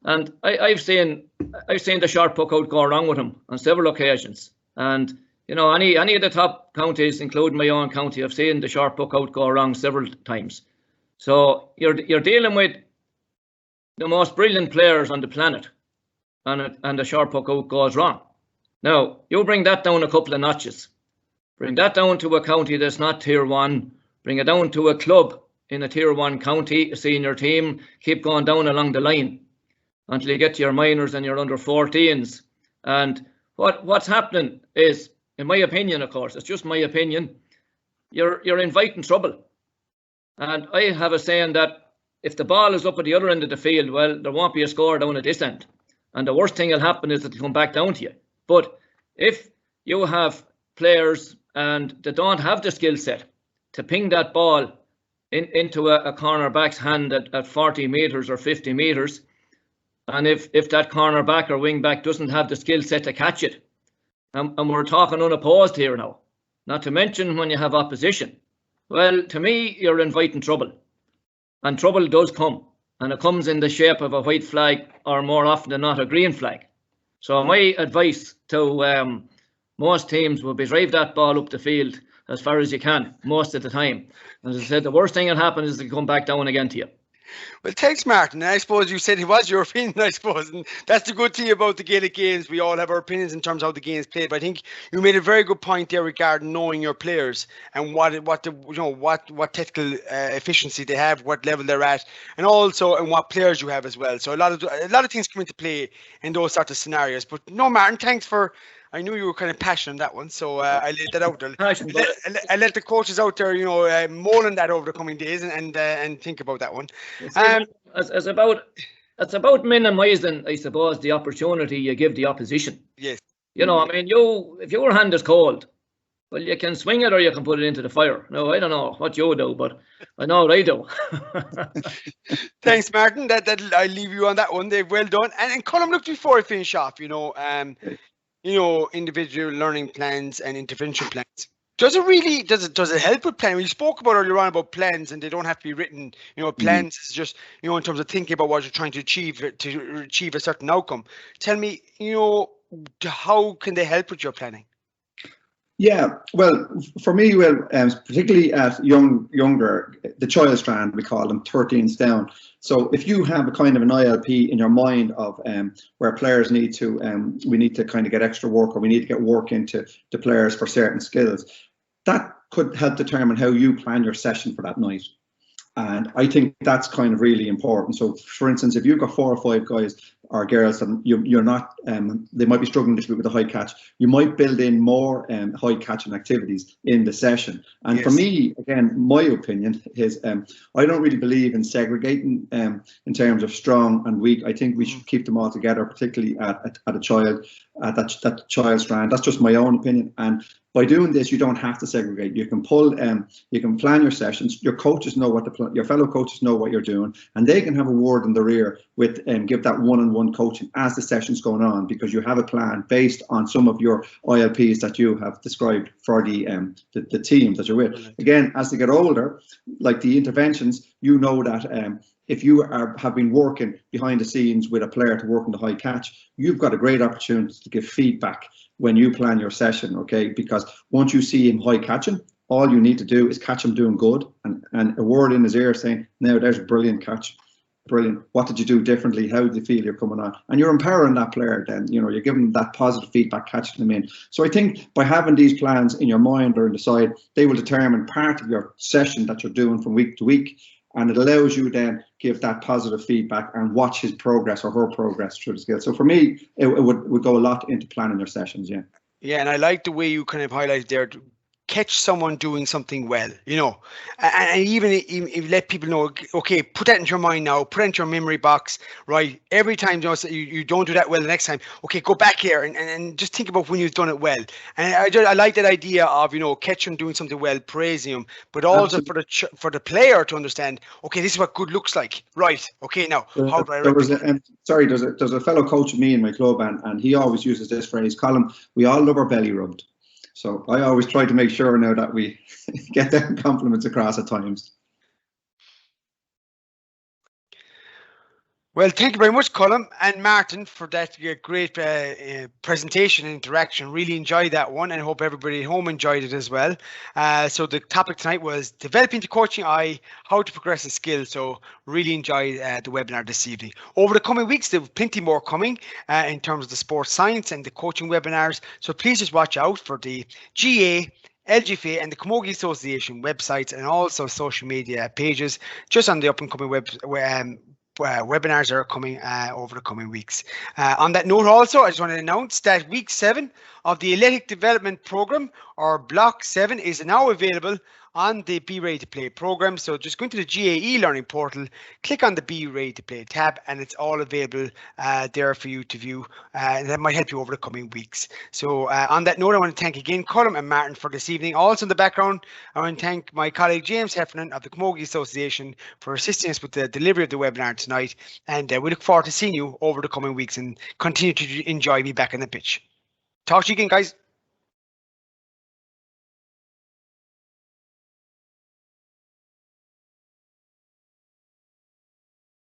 and I've seen the short puck out go wrong with them on several occasions, and. Any of the top counties, including my own county, I've seen the short puck out go wrong several times. So you're dealing with the most brilliant players on the planet, and the short puck out goes wrong. Now you bring that down a couple of notches, bring that down to a county that's not Tier 1, bring it down to a club in a Tier 1 county, a senior team, keep going down along the line until you get to your minors and your under 14s. And what's happening is, in my opinion, of course, it's just my opinion, you're inviting trouble. And I have a saying that if the ball is up at the other end of the field, well, there won't be a score down at this end. And the worst thing will happen is that they come back down to you. But if you have players and they don't have the skill set to ping that ball into a cornerback's hand at 40 metres or 50 metres, and if that cornerback or wing back doesn't have the skill set to catch it, and we're talking unopposed here now, not to mention when you have opposition, well, to me, you're inviting trouble. And trouble does come. And it comes in the shape of a white flag, or more often than not, a green flag. So my advice to most teams would be drive that ball up the field as far as you can, most of the time. As I said, the worst thing that happens is to come back down again to you. Well, thanks, Martin. I suppose you said it was your opinion, I suppose, and that's the good thing about the Gaelic games. We all have our opinions in terms of how the game's played, but I think you made a very good point there regarding knowing your players and what technical efficiency they have, what level they're at, and also and what players you have as well. So a lot of things come into play in those sort of scenarios. But no, Martin, thanks for. I knew you were kind of passionate on that one, so I laid that out there. I let the coaches out there, mulling that over the coming days and think about that one. It's about minimising, I suppose, the opportunity you give the opposition. Yes. If your hand is cold, well, you can swing it or you can put it into the fire. No, I don't know what you do, but I know what I do. Thanks, Martin. That I'll leave you on that one. They've well done. And Colm, look, before I finish off, individual learning plans and intervention plans. Does it help with planning? We spoke about earlier on about plans, and they don't have to be written. Plans is just in terms of thinking about what you're trying to achieve a certain outcome. Tell me, how can they help with your planning? Yeah, well, for me, particularly at younger, the child strand, we call them, 13s down. So if you have a kind of an ILP in your mind of where players we need to kind of get extra work, or we need to get work into the players for certain skills, that could help determine how you plan your session for that night. And I think that's kind of really important. So, for instance, if you've got 4 or 5 guys or girls and you're not, they might be struggling a little bit with the high catch, you might build in more high catching activities in the session. And yes. For me, again, my opinion is I don't really believe in segregating in terms of strong and weak. I think we should keep them all together, particularly at a child, at that child strand. That's just my own opinion. And by doing this, you don't have to segregate. You can you can plan your sessions. Your coaches know your fellow coaches know what you're doing, and they can have a word in their ear with give that one-on-one coaching as the session's going on, because you have a plan based on some of your ILPs that you have described for the team that you're with. Again, as they get older, like the interventions, you know that if you have been working behind the scenes with a player to work on the high catch, you've got a great opportunity to give feedback when you plan your session, okay? Because once you see him high catching, all you need to do is catch him doing good and a word in his ear saying, now there's a brilliant catch. brilliant. What did you do differently? How did you feel you're coming on? And you're empowering that player then, you know, you're giving them that positive feedback, catching them in. So I think by having these plans in your mind or in the side, they will determine part of your session that you're doing from week to week. And it allows you then give that positive feedback and watch his progress or her progress through the skills. So for me, it would go a lot into planning your sessions, yeah. Yeah, and I like the way you kind of highlight there, catch someone doing something well, you know, and even let people know, okay, put that into your mind now, put it into your memory box, right? Every time you don't do that well the next time, okay, go back here and just think about when you've done it well. And I like that idea of, you know, catch them doing something well, praising them, but also for the player to understand, okay, this is what good looks like, right? Okay, now how do I there's a fellow coach of me in my club, and he always uses this phrase, Colm, we all love our belly rubbed. So I always try to make sure now that we get them compliments across at times. Well, thank you very much, Colm and Martin, for that great presentation and interaction. Really enjoyed that one, and hope everybody at home enjoyed it as well. So the topic tonight was developing the coaching eye, how to progress the skill. So really enjoyed the webinar this evening. Over the coming weeks, there will be plenty more coming in terms of the sports science and the coaching webinars. So please just watch out for the GA, LGFA and the Camogie Association websites and also social media pages just on the up and coming webinars are coming over the coming weeks. On that note also, I just want to announce that week 7 of the Athletic Development Program, or Block 7, is now available on the Be Ready to Play program. So just go into the GAALearning portal, click on the Be Ready to Play tab, and it's all available there for you to view. And that might help you over the coming weeks. So on that note, I want to thank again Colm and Martin for this evening. Also in the background, I want to thank my colleague James Heffernan of the Camogie Association for assisting us with the delivery of the webinar tonight. And we look forward to seeing you over the coming weeks and continue to enjoy me back on the pitch. Talk to you again, guys.